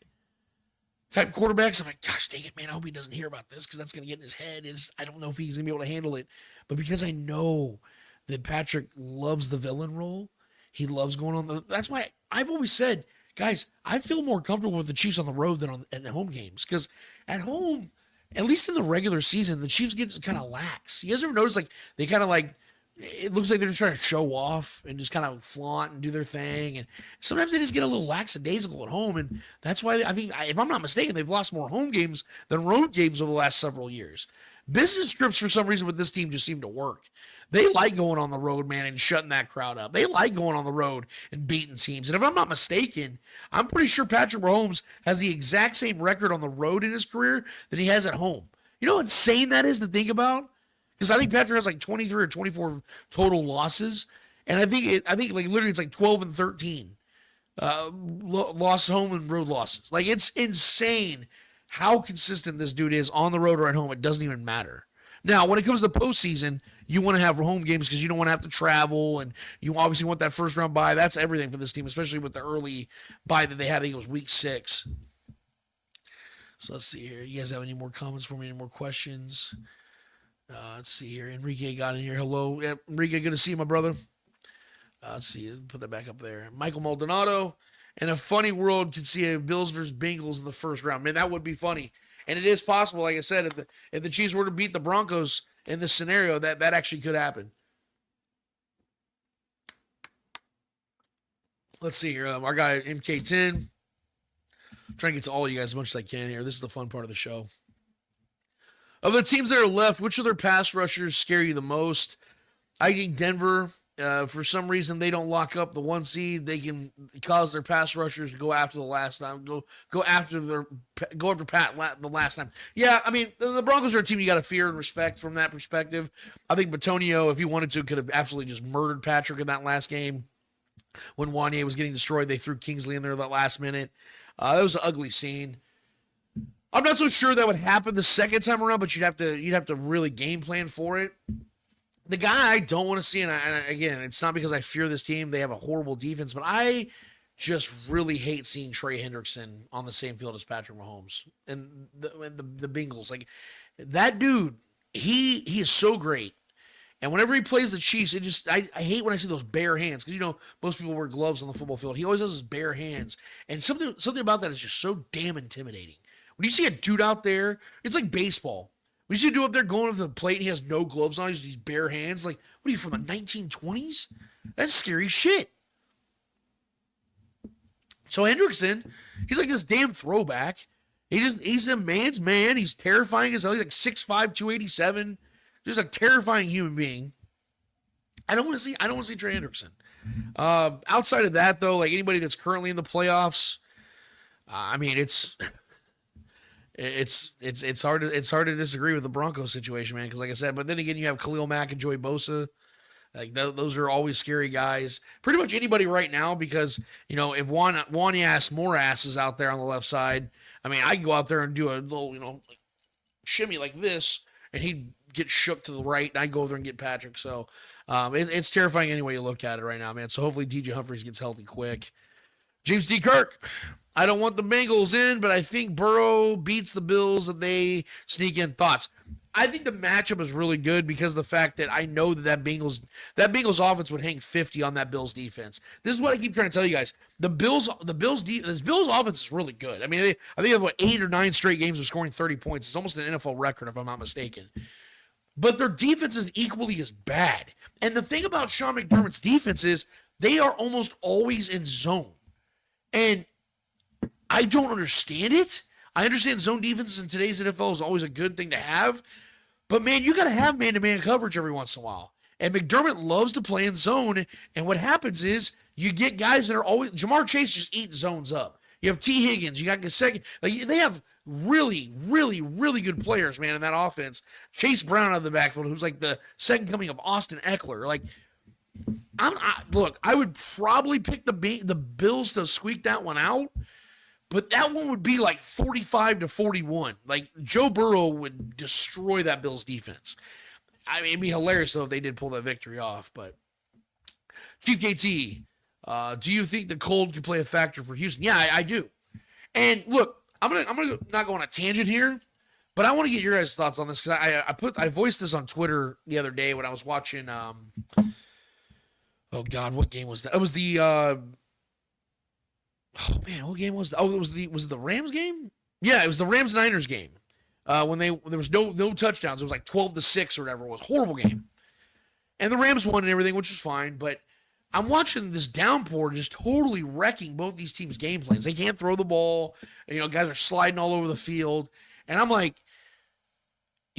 type quarterbacks, I'm like, gosh dang it, man, I hope he doesn't hear about this because that's going to get in his head. I don't know if he's going to be able to handle it. But because I know that Patrick loves the villain role, he loves going on that's why I've always said, guys, I feel more comfortable with the Chiefs on the road than at home games. Because at home, at least in the regular season, the Chiefs get kind of lax. You guys ever notice like they kind of like, it looks like they're just trying to show off and just kind of flaunt and do their thing. And sometimes they just get a little lackadaisical at home. And that's why I think, if I'm not mistaken, they've lost more home games than road games over the last several years. Business trips, for some reason, with this team just seem to work. They like going on the road, man, and shutting that crowd up. They like going on the road and beating teams. And if I'm not mistaken, I'm pretty sure Patrick Mahomes has the exact same record on the road in his career that he has at home. You know how insane that is to think about? Because I think Patrick has like 23 or 24 total losses. And I think like literally it's like 12 and 13 lost home and road losses. Like, it's insane how consistent this dude is on the road or at home. It doesn't even matter. Now, when it comes to postseason, you want to have home games because you don't want to have to travel, and you obviously want that first round bye. That's everything for this team, especially with the early bye that they had. I think it was week 6. So let's see here. You guys have any more comments for me? Any more questions? Let's see here. Enrique got in here. Hello. Yeah, Enrique, good to see you, my brother. Let's see. Put that back up there. Michael Maldonado. And a funny world could see a Bills versus Bengals in the first round. Man, that would be funny. And it is possible, like I said, if the Chiefs were to beat the Broncos in this scenario, that actually could happen. Let's see here. Our guy, MK10. I'm trying to get to all of you guys as much as I can here. This is the fun part of the show. Of the teams that are left, which of their pass rushers scare you the most? I think Denver. For some reason, they don't lock up the 1 seed. They can cause their pass rushers to go after the last time. Go after Pat the last time. Yeah, I mean, the Broncos are a team you got to fear and respect from that perspective. I think Bitonio, if he wanted to, could have absolutely just murdered Patrick in that last game. When Wanye was getting destroyed, they threw Kingsley in there that last minute. That was an ugly scene. I'm not so sure that would happen the second time around, but you'd have to really game plan for it. The guy I don't want to see, and again, it's not because I fear this team. They have a horrible defense, but I just really hate seeing Trey Hendrickson on the same field as Patrick Mahomes and the Bengals. Like, that dude, he is so great. And whenever he plays the Chiefs, I hate when I see those bare hands, because, you know, most people wear gloves on the football field. He always has his bare hands. And something about that is just so damn intimidating. When you see a dude out there, it's like baseball. When you see a dude up there going to the plate and he has no gloves on, he has these bare hands. Like, what are you, from the 1920s? That's scary shit. So Hendrickson, he's like this damn throwback. He's a man's man. He's terrifying as hell. He's like 6'5", 287. Just a terrifying human being. I don't want to see Trey Hendrickson. Outside of that, though, like anybody that's currently in the playoffs, I mean, it's hard to disagree with the Broncos situation, man. Because like I said, but then again, you have Khalil Mack and Joey Bosa. Like those are always scary guys. Pretty much anybody right now, because you know if Wanya ass more asses out there on the left side. I mean, I can go out there and do a little shimmy like this, and he'd get shook to the right, and I'd go over there and get Patrick. So it's terrifying any way you look at it right now, man. So hopefully DJ Humphries gets healthy quick. James D. Kirk. I don't want the Bengals in, but I think Burrow beats the Bills and they sneak in. Thoughts? I think the matchup is really good because of the fact that I know that Bengals offense would hang 50 on that Bills defense. This is what I keep trying to tell you guys. The Bills offense is really good. I mean, I think they have 8 or 9 straight games of scoring 30 points. It's almost an NFL record if I'm not mistaken. But their defense is equally as bad. And the thing about Sean McDermott's defense is they are almost always in zone. And I don't understand it. I understand zone defenses in today's NFL is always a good thing to have. But, man, you got to have man-to-man coverage every once in a while. And McDermott loves to play in zone. And what happens is you get guys that are always – Jamar Chase just eats zones up. You have T. Higgins. You got Gesicki. Like, they have really, really, really good players, man, in that offense. Chase Brown out of the backfield, who's like the second coming of Austin Eckler. Like, look, I would probably pick the Bills to squeak that one out. But that one would be like 45-41. Like, Joe Burrow would destroy that Bills defense. I mean, it'd be hilarious, though, if they did pull that victory off. But Chief KT, do you think the cold could play a factor for Houston? Yeah, I do. And look, I'm gonna not go on a tangent here, but I want to get your guys' thoughts on this because I voiced this on Twitter the other day when I was watching. Oh God, what game was that? It was the. Oh man, what game was that? Oh, was it the Rams game? Yeah, it was the Rams-Niners game. When there was no touchdowns. It was like 12-6 or whatever. It was a horrible game. And the Rams won and everything, which was fine. But I'm watching this downpour just totally wrecking both these teams' game plans. They can't throw the ball. You know, guys are sliding all over the field. And I'm like,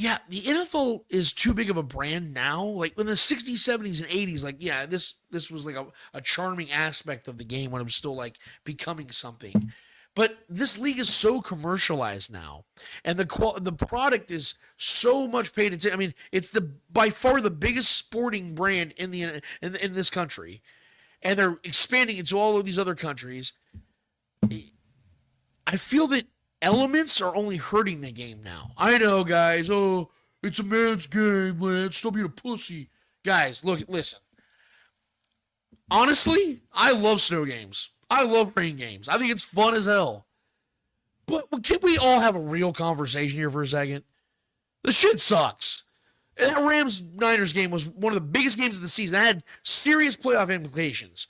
Yeah, the NFL is too big of a brand now. Like in the 60s, 70s, and 80s, like, yeah, this was like a charming aspect of the game when it was still like becoming something. But this league is so commercialized now, and the product is so much paid attention. I mean, it's by far the biggest sporting brand in this country, and they're expanding into all of these other countries. I feel that elements are only hurting the game now. I know, guys. Oh, it's a man's game, man. Stop being a pussy. Guys, listen. Honestly, I love snow games. I love rain games. I think it's fun as hell. But can we all have a real conversation here for a second? The shit sucks. And that Rams-Niners game was one of the biggest games of the season. That had serious playoff implications.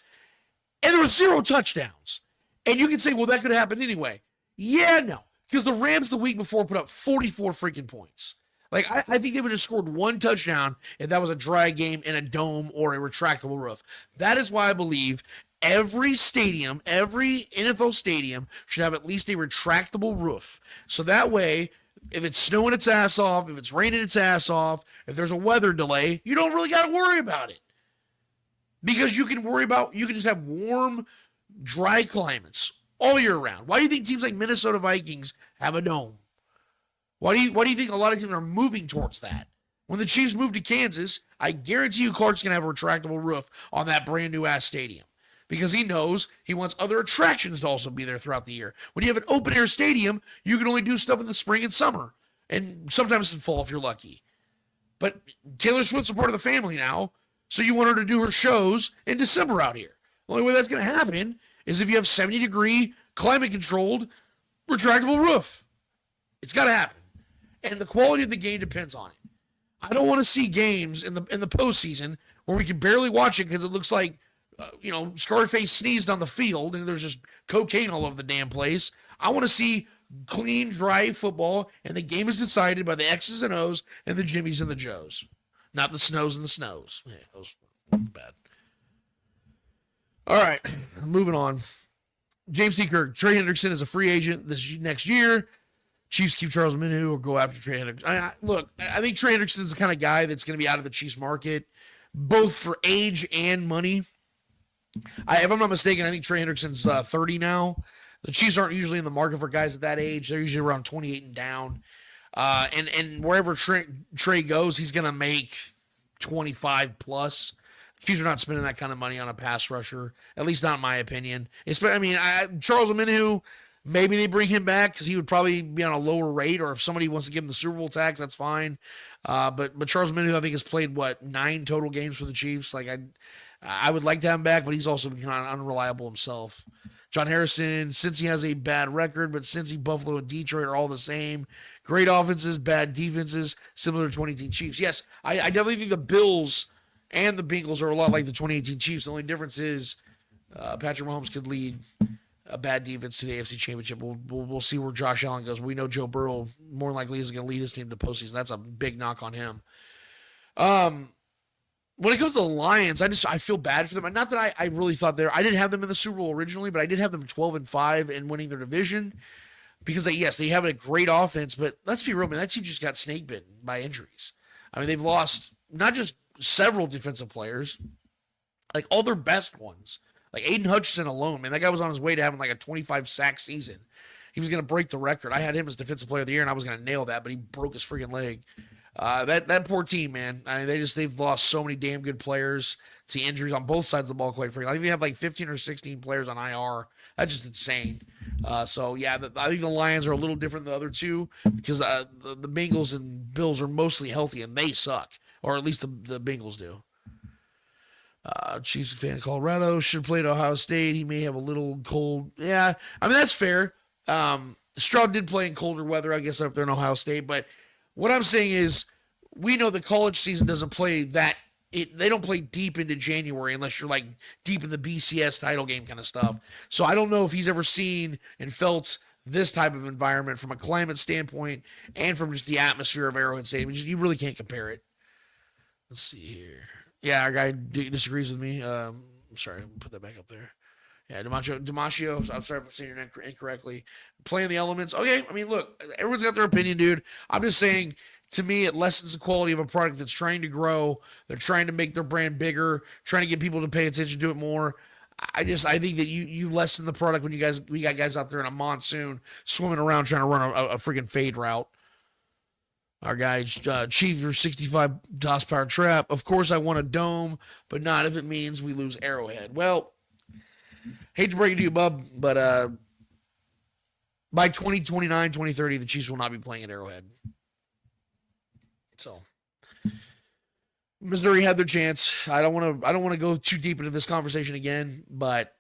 And there were 0 touchdowns. And you can say, well, that could happen anyway. Yeah, no. Because the Rams the week before put up 44 freaking points. Like, I think they would have scored 1 touchdown if that was a dry game in a dome or a retractable roof. That is why I believe every stadium, every NFL stadium should have at least a retractable roof. So that way, if it's snowing its ass off, if it's raining its ass off, if there's a weather delay, you don't really got to worry about it. Because you can just have warm, dry climates all year round. Why do you think teams like Minnesota Vikings have a dome? Why do you think a lot of teams are moving towards that? When the Chiefs move to Kansas, I guarantee you Clark's going to have a retractable roof on that brand new ass stadium. Because he knows he wants other attractions to also be there throughout the year. When you have an open air stadium, you can only do stuff in the spring and summer. And sometimes in fall if you're lucky. But Taylor Swift's a part of the family now, so you want her to do her shows in December out here. The only way that's going to happen is if you have 70-degree, climate-controlled, retractable roof. It's got to happen. And the quality of the game depends on it. I don't want to see games in the postseason where we can barely watch it because it looks like, Scarface sneezed on the field and there's just cocaine all over the damn place. I want to see clean, dry football, and the game is decided by the X's and O's and the Jimmies and the Joes. Not the Snows and the Snows. Yeah, those were bad. All right, moving on. James T. Kirk, Trey Hendrickson is a free agent this next year. Chiefs keep Charles Minhu or go after Trey Hendrickson. I think Trey Hendrickson is the kind of guy that's going to be out of the Chiefs market, both for age and money. If I'm not mistaken, I think Trey Hendrickson's 30 now. The Chiefs aren't usually in the market for guys at that age. They're usually around 28 and down. And wherever Trey goes, he's going to make 25 plus. Chiefs are not spending that kind of money on a pass rusher, at least not in my opinion. Charles Minhu, maybe they bring him back because he would probably be on a lower rate, or if somebody wants to give him the Super Bowl tax, that's fine. But Charles Minhu, I think, has played 9 total games for the Chiefs. Like I would like to have him back, but he's also been kind of unreliable himself. John Harrison, since he has a bad record, but since Buffalo and Detroit are all the same. Great offenses, bad defenses, similar to 2018 Chiefs. Yes, I definitely think the Bills and the Bengals are a lot like the 2018 Chiefs. The only difference is Patrick Mahomes could lead a bad defense to the AFC Championship. We'll see where Josh Allen goes. We know Joe Burrow more likely is going to lead his team to the postseason. That's a big knock on him. When it comes to the Lions, I feel bad for them. Not that I really thought I didn't have them in the Super Bowl originally, but I did have them 12-5 and winning their division because they have a great offense, but let's be real, man, that team just got snake bitten by injuries. I mean, they've lost not just several defensive players, like all their best ones. Like Aiden Hutchinson alone, man, that guy was on his way to having like a 25 sack season. He was going to break the record. I had him as defensive player of the year, and I was going to nail that, but he broke his freaking leg. That poor team, man. I mean, they've lost so many damn good players to injuries on both sides of the ball, quite frankly. I think they have like 15 or 16 players on IR. That's just insane. I think the Lions are a little different than the other two because the Bengals and Bills are mostly healthy, and they suck. Or at least the Bengals do. Chiefs fan of Colorado should play at Ohio State. He may have a little cold. Yeah, I mean, that's fair. Stroud did play in colder weather, I guess, up there in Ohio State. But what I'm saying is we know the college season doesn't play that. They don't play deep into January unless you're like deep in the BCS title game kind of stuff. So I don't know if he's ever seen and felt this type of environment from a climate standpoint and from just the atmosphere of Arrowhead Stadium. You really can't compare it. Let's see here. Yeah, our guy disagrees with me. I'm sorry, put that back up there. Yeah, Damasio, I'm sorry if I'm saying your name incorrectly. Playing the elements. Okay, I mean, look, everyone's got their opinion, dude. I'm just saying to me, it lessens the quality of a product that's trying to grow. They're trying to make their brand bigger, trying to get people to pay attention to it more. I think that you lessen the product when we got guys out there in a monsoon swimming around trying to run a freaking fade route. Our guy, Chief, your 65 horsepower trap. Of course, I want a dome, but not if it means we lose Arrowhead. Well, hate to break it to you, bub, but by 2029, 2030, the Chiefs will not be playing at Arrowhead. So, Missouri had their chance. I don't want to go too deep into this conversation again, but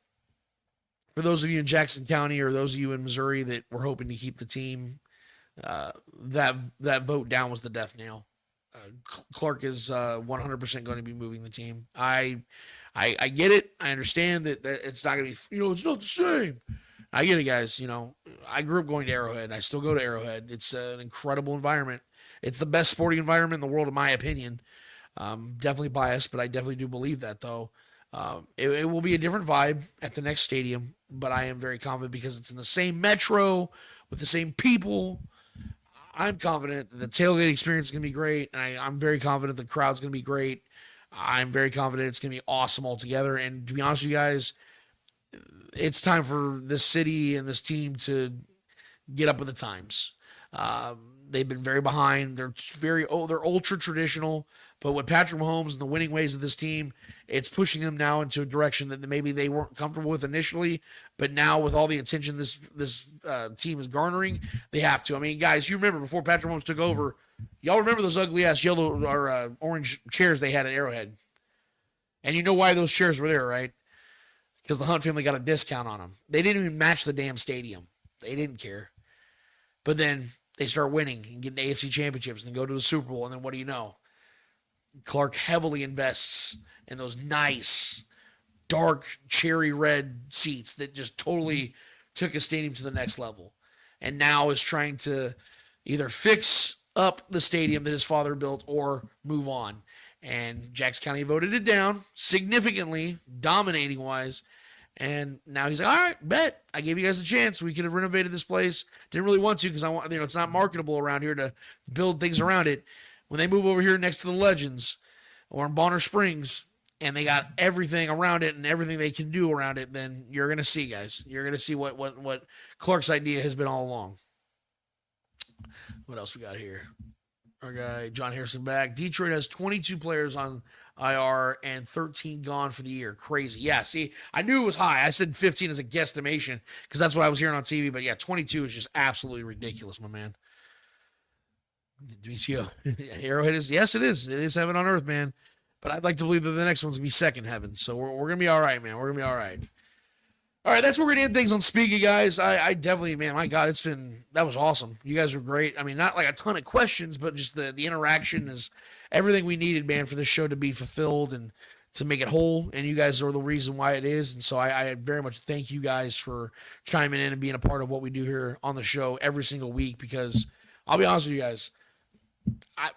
for those of you in Jackson County or those of you in Missouri that were hoping to keep the team, that vote down was the death nail. Clark is 100% going to be moving the team. I get it. I understand that it's not going to be, it's not the same. I get it, guys. I grew up going to Arrowhead. I still go to Arrowhead. It's an incredible environment. It's the best sporting environment in the world, in my opinion. Definitely biased, but I definitely do believe that, though. It will be a different vibe at the next stadium, but I am very confident because it's in the same metro with the same people. I'm confident that the tailgate experience is going to be great, and I'm very confident the crowd's going to be great. I'm very confident it's going to be awesome altogether, and to be honest with you guys, it's time for this city and this team to get up with the times. They've been very behind. They're ultra traditional, but with Patrick Mahomes and the winning ways of this team, it's pushing them now into a direction that maybe they weren't comfortable with initially, but now with all the attention this team is garnering, they have to. I mean, guys, you remember before Patrick Mahomes took over, y'all remember those ugly ass yellow or orange chairs they had at Arrowhead, and you know why those chairs were there, right? Because the Hunt family got a discount on them. They didn't even match the damn stadium. They didn't care. But then they start winning and getting AFC championships and then go to the Super Bowl. And then what do you know? Clark heavily invests in those nice, dark, cherry red seats that just totally took a stadium to the next level. And now is trying to either fix up the stadium that his father built or move on. And Jackson County voted it down significantly, dominating-wise. And now he's like, all right, bet. I gave you guys a chance. We could have renovated this place. Didn't really want to because it's not marketable around here to build things around it. When they move over here next to the Legends or in Bonner Springs and they got everything around it and everything they can do around it, then you're going to see, guys. You're going to see what Clark's idea has been all along. What else we got here? Our guy, John Harrison back. Detroit has 22 players on IR and 13 gone for the year. Crazy. Yeah, see, I knew it was high. I said 15 as a guesstimation because that's what I was hearing on TV. But yeah, 22 is just absolutely ridiculous, my man. Arrowhead is, yes, it is. It is heaven on earth, man. But I'd like to believe that the next one's going to be second heaven. So we're going to be all right, man. We're going to be all right. All right, that's where we're going to end things on Speaking, guys. I definitely, man, my God, that was awesome. You guys were great. I mean, not like a ton of questions, but just the interaction is everything we needed, man, for this show to be fulfilled and to make it whole. And you guys are the reason why it is. And so I very much thank you guys for chiming in and being a part of what we do here on the show every single week, because I'll be honest with you guys,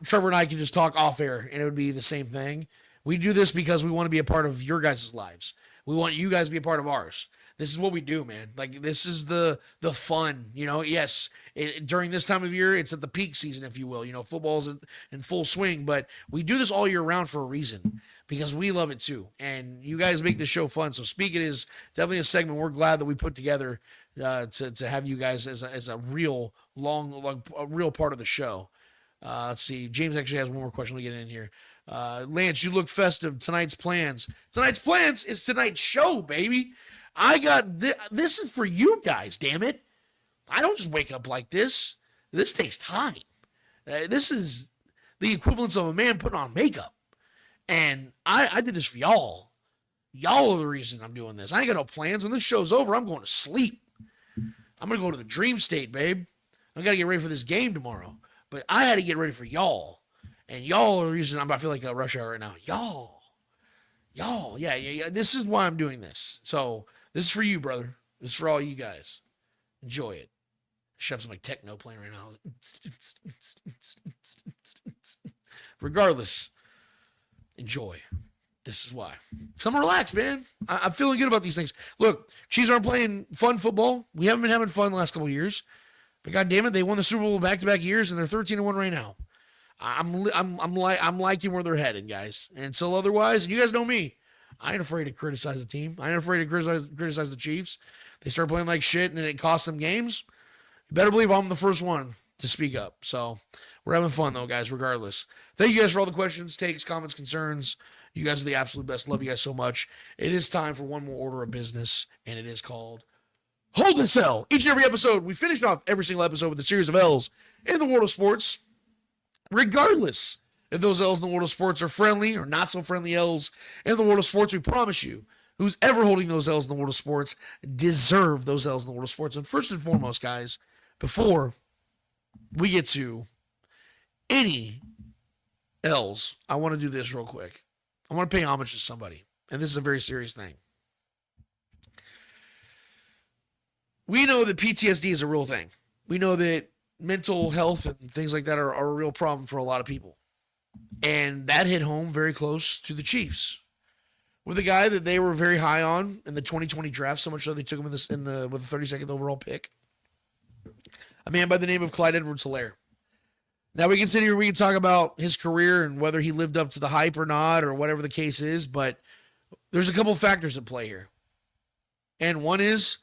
Trevor and I can just talk off air and it would be the same thing. We do this because we want to be a part of your guys' lives. We want you guys to be a part of ours. This is what we do, man. Like, this is the fun, yes, during this time of year, it's at the peak season, if you will, football's in full swing, but we do this all year round for a reason, because we love it too. And you guys make the show fun. So Speak It is definitely a segment we're glad that we put together, to have you guys as a real a real part of the show. Let's see. James actually has one more question to get in here. Lance, you look festive. Tonight's plans is tonight's show, baby. I got this is for you guys, damn it. I don't just wake up like this. This takes time. This is the equivalence of a man putting on makeup. And I did this for y'all. Y'all are the reason I'm doing this. I ain't got no plans. When this show's over, I'm going to sleep. I'm going to go to the dream state, babe. I got to get ready for this game tomorrow. But I had to get ready for y'all. And y'all are the reason I feel like a rush hour right now. Y'all. Yeah. This is why I'm doing this. So this is for you, brother. This is for all you guys. Enjoy it. Should have some like techno playing right now. Regardless, enjoy. This is why. So I'm relaxed, man. I'm feeling good about these things. Look, Chiefs aren't playing fun football. We haven't been having fun the last couple of years. But God damn it, they won the Super Bowl back-to-back years, and they're 13-1 right now. I'm liking where they're heading, guys. And so otherwise, you guys know me. I ain't afraid to criticize the team. I ain't afraid to criticize the Chiefs. They start playing like shit and it costs them games. You better believe I'm the first one to speak up. So we're having fun though, guys, regardless. Thank you guys for all the questions, takes, comments, concerns. You guys are the absolute best. Love you guys so much. It is time for one more order of business, and it is called Hold and Sell. Each and every episode, we finish off every single episode with a series of L's in the world of sports, regardless if those L's in the world of sports are friendly or not so friendly L's in the world of sports. We promise you, who's ever holding those L's in the world of sports deserve those L's in the world of sports. And first and foremost, guys, before we get to any L's, I want to do this real quick. I want to pay homage to somebody, and this is a very serious thing. We know that PTSD is a real thing. We know that mental health and things like that are a real problem for a lot of people. And that hit home very close to the Chiefs with a guy that they were very high on in the 2020 draft, so much so they took him with the 32nd overall pick. A man by the name of Clyde Edwards-Helaire. Now we can sit here and we can talk about his career and whether he lived up to the hype or not or whatever the case is, but there's a couple factors at play here. And one is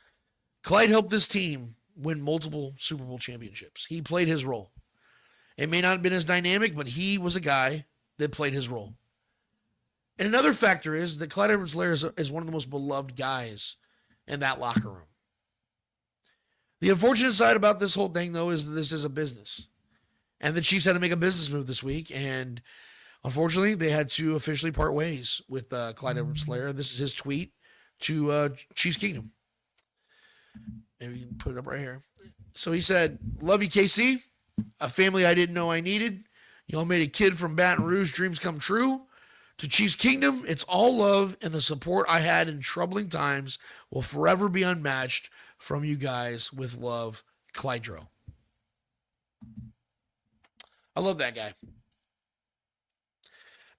Clyde helped this team win multiple Super Bowl championships. He played his role. It may not have been as dynamic, but he was a guy that played his role. And another factor is that Clyde Edwards-Helaire is one of the most beloved guys in that locker room. The unfortunate side about this whole thing, though, is that this is a business. And the Chiefs had to make a business move this week, and unfortunately, they had to officially part ways with Clyde Edwards-Helaire. This is his tweet to Chiefs Kingdom. Maybe you can put it up right here. So he said, "Love you, KC. A family I didn't know I needed. Y'all made a kid from Baton Rouge dreams come true. To Chiefs Kingdom, it's all love, and the support I had in troubling times will forever be unmatched from you guys. With love, Clydro." I love that guy.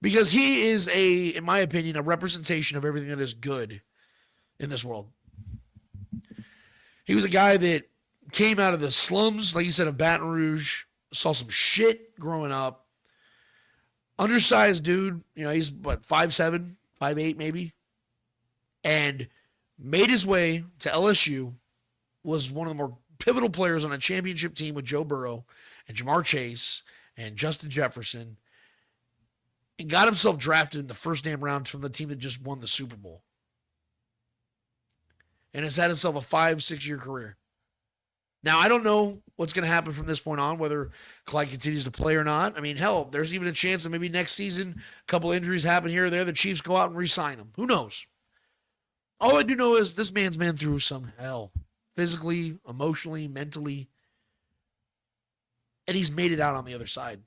Because he is in my opinion, a representation of everything that is good in this world. He was a guy that came out of the slums, like you said, of Baton Rouge, saw some shit growing up. Undersized dude, he's 5'7", 5'8", maybe. And made his way to LSU, was one of the more pivotal players on a championship team with Joe Burrow and Jamar Chase and Justin Jefferson, and got himself drafted in the first damn round from the team that just won the Super Bowl. And has had himself a 5-6 year career. Now, I don't know what's going to happen from this point on, whether Clyde continues to play or not. I mean, hell, there's even a chance that maybe next season, a couple injuries happen here or there, the Chiefs go out and re-sign him. Who knows? All I do know is this man's been through some hell. Physically, emotionally, mentally. And he's made it out on the other side.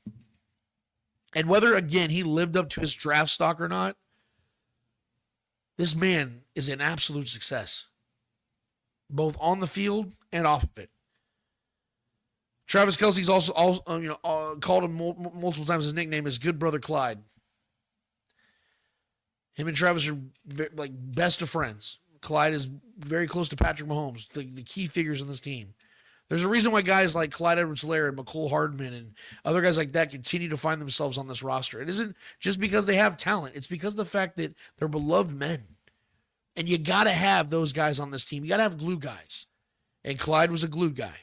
And whether, again, he lived up to his draft stock or not, this man is an absolute success. Both on the field and off of it. Travis Kelce's also called him multiple times. His nickname is Good Brother Clyde. Him and Travis are like best of friends. Clyde is very close to Patrick Mahomes, the key figures in this team. There's a reason why guys like Clyde Edwards-Helaire and McCole Hardman and other guys like that continue to find themselves on this roster. It isn't just because they have talent. It's because of the fact that they're beloved men. And you got to have those guys on this team. You got to have glue guys. And Clyde was a glue guy.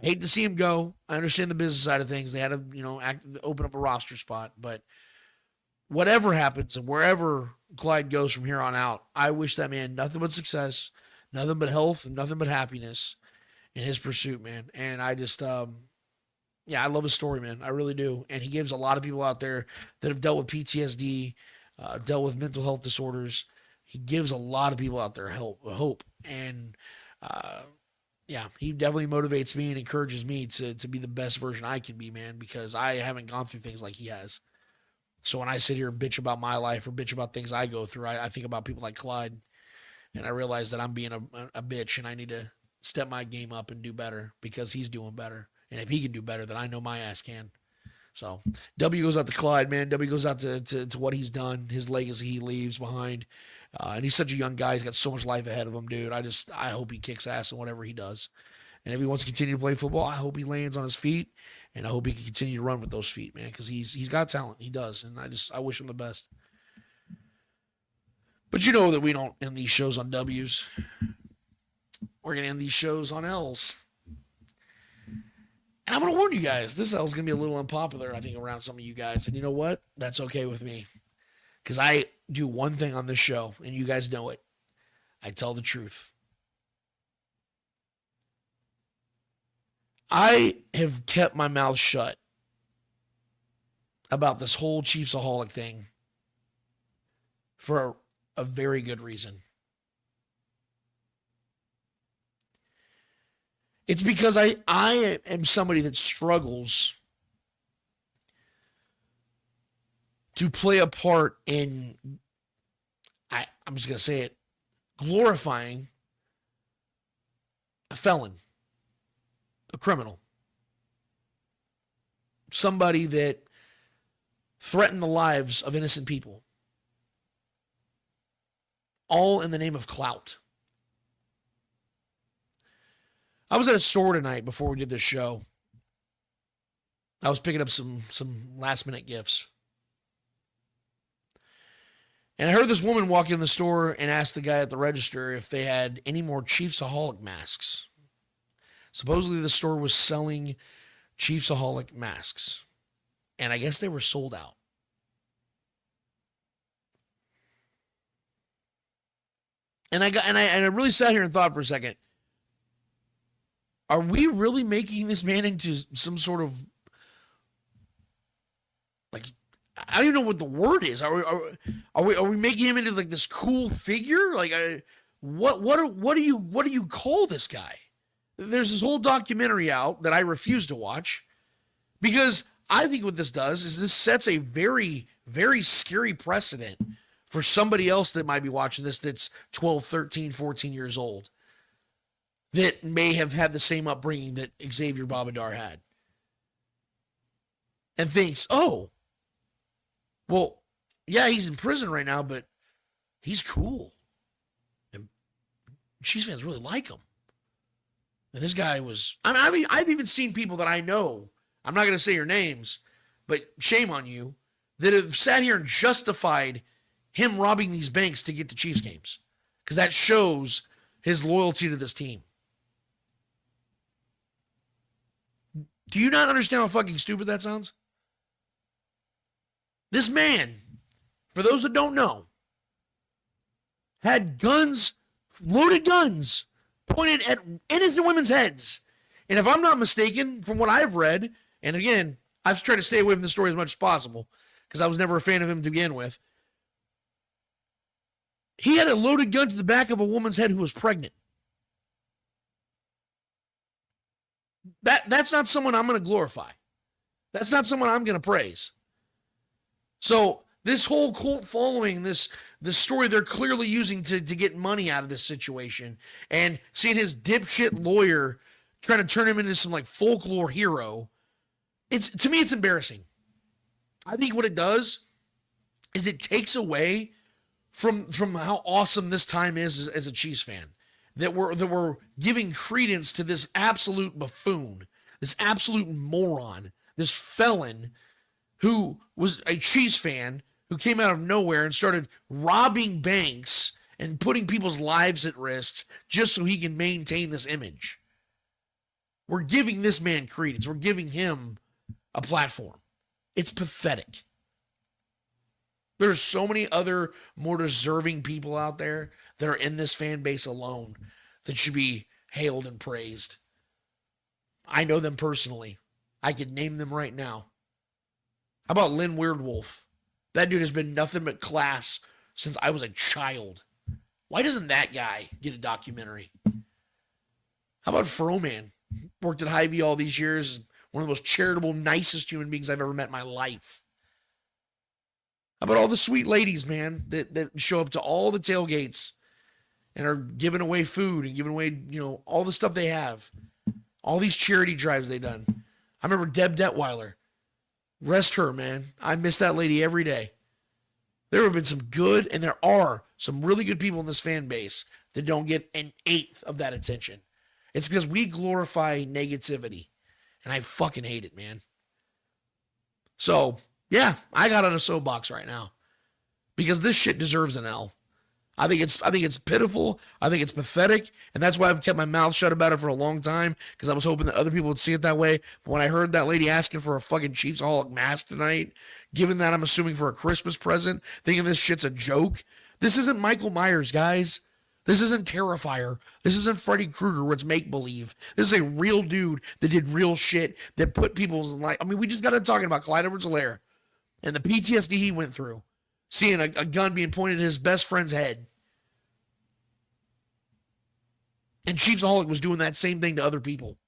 I hate to see him go. I understand the business side of things. They had to, open up a roster spot. But whatever happens and wherever Clyde goes from here on out, I wish that man nothing but success, nothing but health, and nothing but happiness in his pursuit, man. And I just, I love his story, man. I really do. And he gives a lot of people out there that have dealt with PTSD, dealt with mental health disorders. He gives a lot of people out there hope. And, he definitely motivates me and encourages me to be the best version I can be, man, because I haven't gone through things like he has. So when I sit here and bitch about my life or bitch about things I go through, I think about people like Clyde, and I realize that I'm being a bitch and I need to step my game up and do better because he's doing better. And if he can do better, then I know my ass can. So W goes out to Clyde, man. W goes out to what he's done, his legacy he leaves behind. And he's such a young guy. He's got so much life ahead of him, dude. I hope he kicks ass in whatever he does. And if he wants to continue to play football, I hope he lands on his feet And I hope he can continue to run with those feet, man, because he's got talent. He does. And I wish him the best. But you know that we don't end these shows on W's. We're going to end these shows on L's. And I'm going to warn you guys, this L is going to be a little unpopular, I think, around some of you guys. And you know what? That's okay with me. Because I do one thing on this show, and you guys know it. I tell the truth. I have kept my mouth shut about this whole Chiefs-aholic thing for a very good reason. It's because I am somebody that struggles to play a part in, I'm just going to say it, glorifying a felon, a criminal, somebody that threatened the lives of innocent people, all in the name of clout. I was at a store tonight before we did this show. I was picking up some last minute gifts. And I heard this woman walk in the store and ask the guy at the register if they had any more Chiefs-aholic masks. Supposedly the store was selling Chiefs-aholic masks. And I guess they were sold out. And I really sat here and thought for a second, are we really making this man into some sort of, like, I don't even know what the word is. Are we making him into like this cool figure? Like, what do you call this guy? There's this whole documentary out that I refuse to watch because I think what this does is this sets a very, very scary precedent for somebody else that might be watching this that's 12, 13, 14 years old that may have had the same upbringing that Xavier Babadar had and thinks, oh, well, yeah, he's in prison right now, but he's cool. And Chiefs fans really like him. And this guy was, I mean, I've even seen people that I know, I'm not going to say your names, but shame on you, that have sat here and justified him robbing these banks to get the Chiefs games. Because that shows his loyalty to this team. Do you not understand how fucking stupid that sounds? This man, for those that don't know, had guns, loaded guns, pointed at innocent women's heads. And if I'm not mistaken, from what I've read, and again, I've tried to stay away from the story as much as possible, because I was never a fan of him to begin with, he had a loaded gun to the back of a woman's head who was pregnant. That's not someone I'm going to glorify. That's not someone I'm going to praise. So this whole cult following, this story they're clearly using to get money out of this situation, and seeing his dipshit lawyer trying to turn him into some like folklore hero, to me it's embarrassing. I think what it does is it takes away from how awesome this time is as a Chiefs fan. That we're giving credence to this absolute buffoon, this absolute moron, this felon who was a Chiefs fan who came out of nowhere and started robbing banks and putting people's lives at risk just so he can maintain this image. We're giving this man credence. We're giving him a platform. It's pathetic. There's so many other more deserving people out there that are in this fan base alone that should be hailed and praised. I know them personally. I could name them right now. How about Lynn Weirdwolf? That dude has been nothing but class since I was a child. Why doesn't that guy get a documentary? How about Froman? Worked at Hy-Vee all these years. One of the most charitable, nicest human beings I've ever met in my life. How about all the sweet ladies, man, that show up to all the tailgates and are giving away food and giving away, all the stuff they have. All these charity drives they've done. I remember Deb Detweiler. Rest her, man. I miss that lady every day. There have been some good, and there are some really good people in this fan base that don't get an eighth of that attention. It's because we glorify negativity. And I fucking hate it, man. So, yeah, I got on a soapbox right now because this shit deserves an L. I think it's pitiful. I think it's pathetic. And that's why I've kept my mouth shut about it for a long time, because I was hoping that other people would see it that way. But when I heard that lady asking for a fucking 𝚂𝙿𝙸𝚂𝙾𝙳𝙴 mask tonight, given that I'm assuming for a Christmas present, thinking this shit's a joke. This isn't Michael Myers, guys. This isn't Terrifier. This isn't Freddy Krueger where it's make-believe. This is a real dude that did real shit that put people's life. I mean, we just got to talking about 𝚂𝙿𝙾𝙺𝙴 and the PTSD he went through, seeing a gun being pointed at his best friend's head. And 𝚂𝙿𝙾𝙺𝙺 was doing that same thing to other people.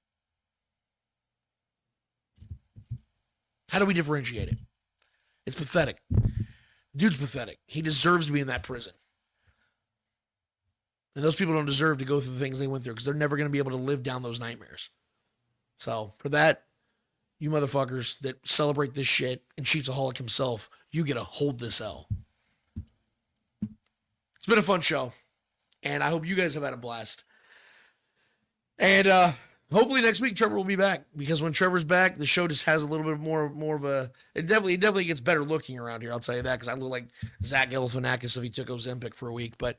How do we differentiate it? It's pathetic. Dude's pathetic. He deserves to be in that prison. And those people don't deserve to go through the things they went through, because they're never going to be able to live down those nightmares. So, for that, you motherfuckers that celebrate this shit and 𝚂𝙿𝙾𝙺𝙺 himself, you get to hold this L. It's been a fun show, and I hope you guys have had a blast. And hopefully next week Trevor will be back, because when Trevor's back, the show just has a little bit more of a. It definitely gets better looking around here. I'll tell you that, because I look like Zach Galifianakis if he took Ozempic for a week. But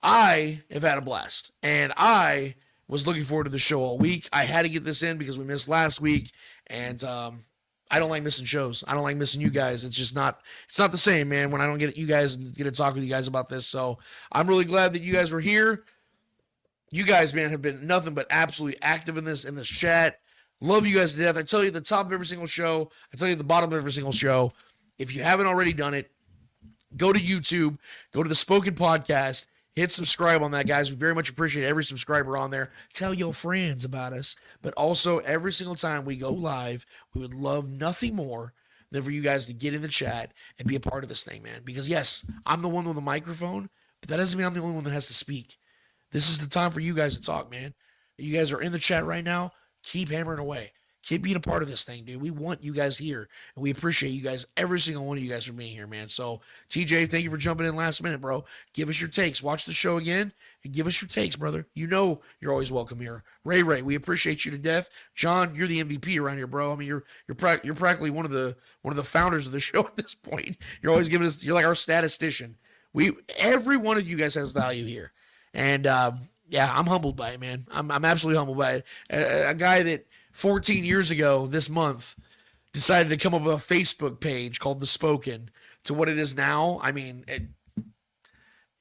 I have had a blast, and I was looking forward to the show all week. I had to get this in because we missed last week, and I don't like missing shows. I don't like missing you guys. It's just not. It's not the same, man. When I don't get you guys and get to talk with you guys about this, so I'm really glad that you guys were here. You guys, man, have been nothing but absolutely active in this chat. Love you guys to death. I tell you at the top of every single show. I tell you at the bottom of every single show. If you haven't already done it, go to YouTube, go to the Spoken Podcast, hit subscribe on that, guys. We very much appreciate every subscriber on there. Tell your friends about us. But also, every single time we go live, we would love nothing more than for you guys to get in the chat and be a part of this thing, man. Because, yes, I'm the one with the microphone, but that doesn't mean I'm the only one that has to speak. This is the time for you guys to talk, man. You guys are in the chat right now. Keep hammering away. Keep being a part of this thing, dude. We want you guys here, and we appreciate you guys, every single one of you guys, for being here, man. So, TJ, thank you for jumping in last minute, bro. Give us your takes. Watch the show again and give us your takes, brother. You know you're always welcome here. Ray, we appreciate you to death. John, you're the MVP around here, bro. I mean, you're practically one of the founders of the show at this point. You're always giving us. You're like our statistician. Every one of you guys has value here. And, yeah, I'm humbled by it, man. I'm absolutely humbled by it. A guy that 14 years ago this month decided to come up with a Facebook page called The Spoken to what it is now. I mean,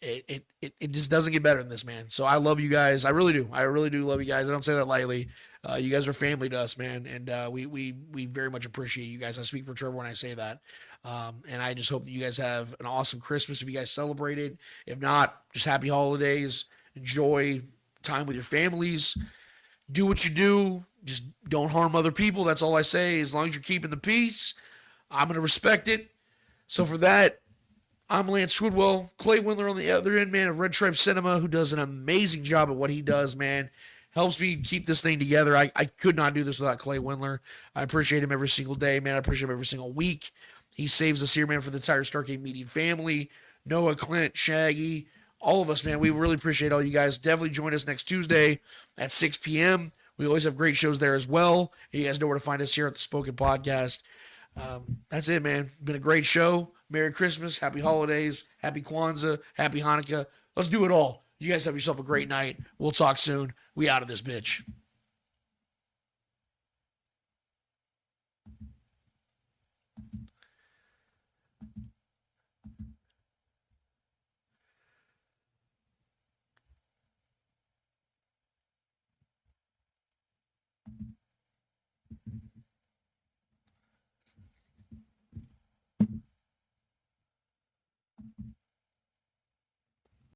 it just doesn't get better than this, man. So I love you guys. I really do. I really do love you guys. I don't say that lightly. You guys are family to us, man. And we very much appreciate you guys. I speak for Trevor when I say that. And I just hope that you guys have an awesome Christmas if you guys celebrate it. If not, just happy holidays. Enjoy time with your families. Do what you do. Just don't harm other people. That's all I say. As long as you're keeping the peace, I'm going to respect it. So for that, I'm Lance Woodwell. Clay Windler on the other end, man, of Red Stripe Cinema, who does an amazing job at what he does, man. Helps me keep this thing together. I could not do this without Clay Windler. I appreciate him every single day, man. I appreciate him every single week. He saves us here, man, for the entire Starcade Media family. Noah, Clint, Shaggy, all of us, man. We really appreciate all you guys. Definitely join us next Tuesday at 6 p.m. We always have great shows there as well. You guys know where to find us here at the Spoken Podcast. That's it, man. Been a great show. Merry Christmas. Happy holidays. Happy Kwanzaa. Happy Hanukkah. Let's do it all. You guys have yourself a great night. We'll talk soon. We out of this bitch.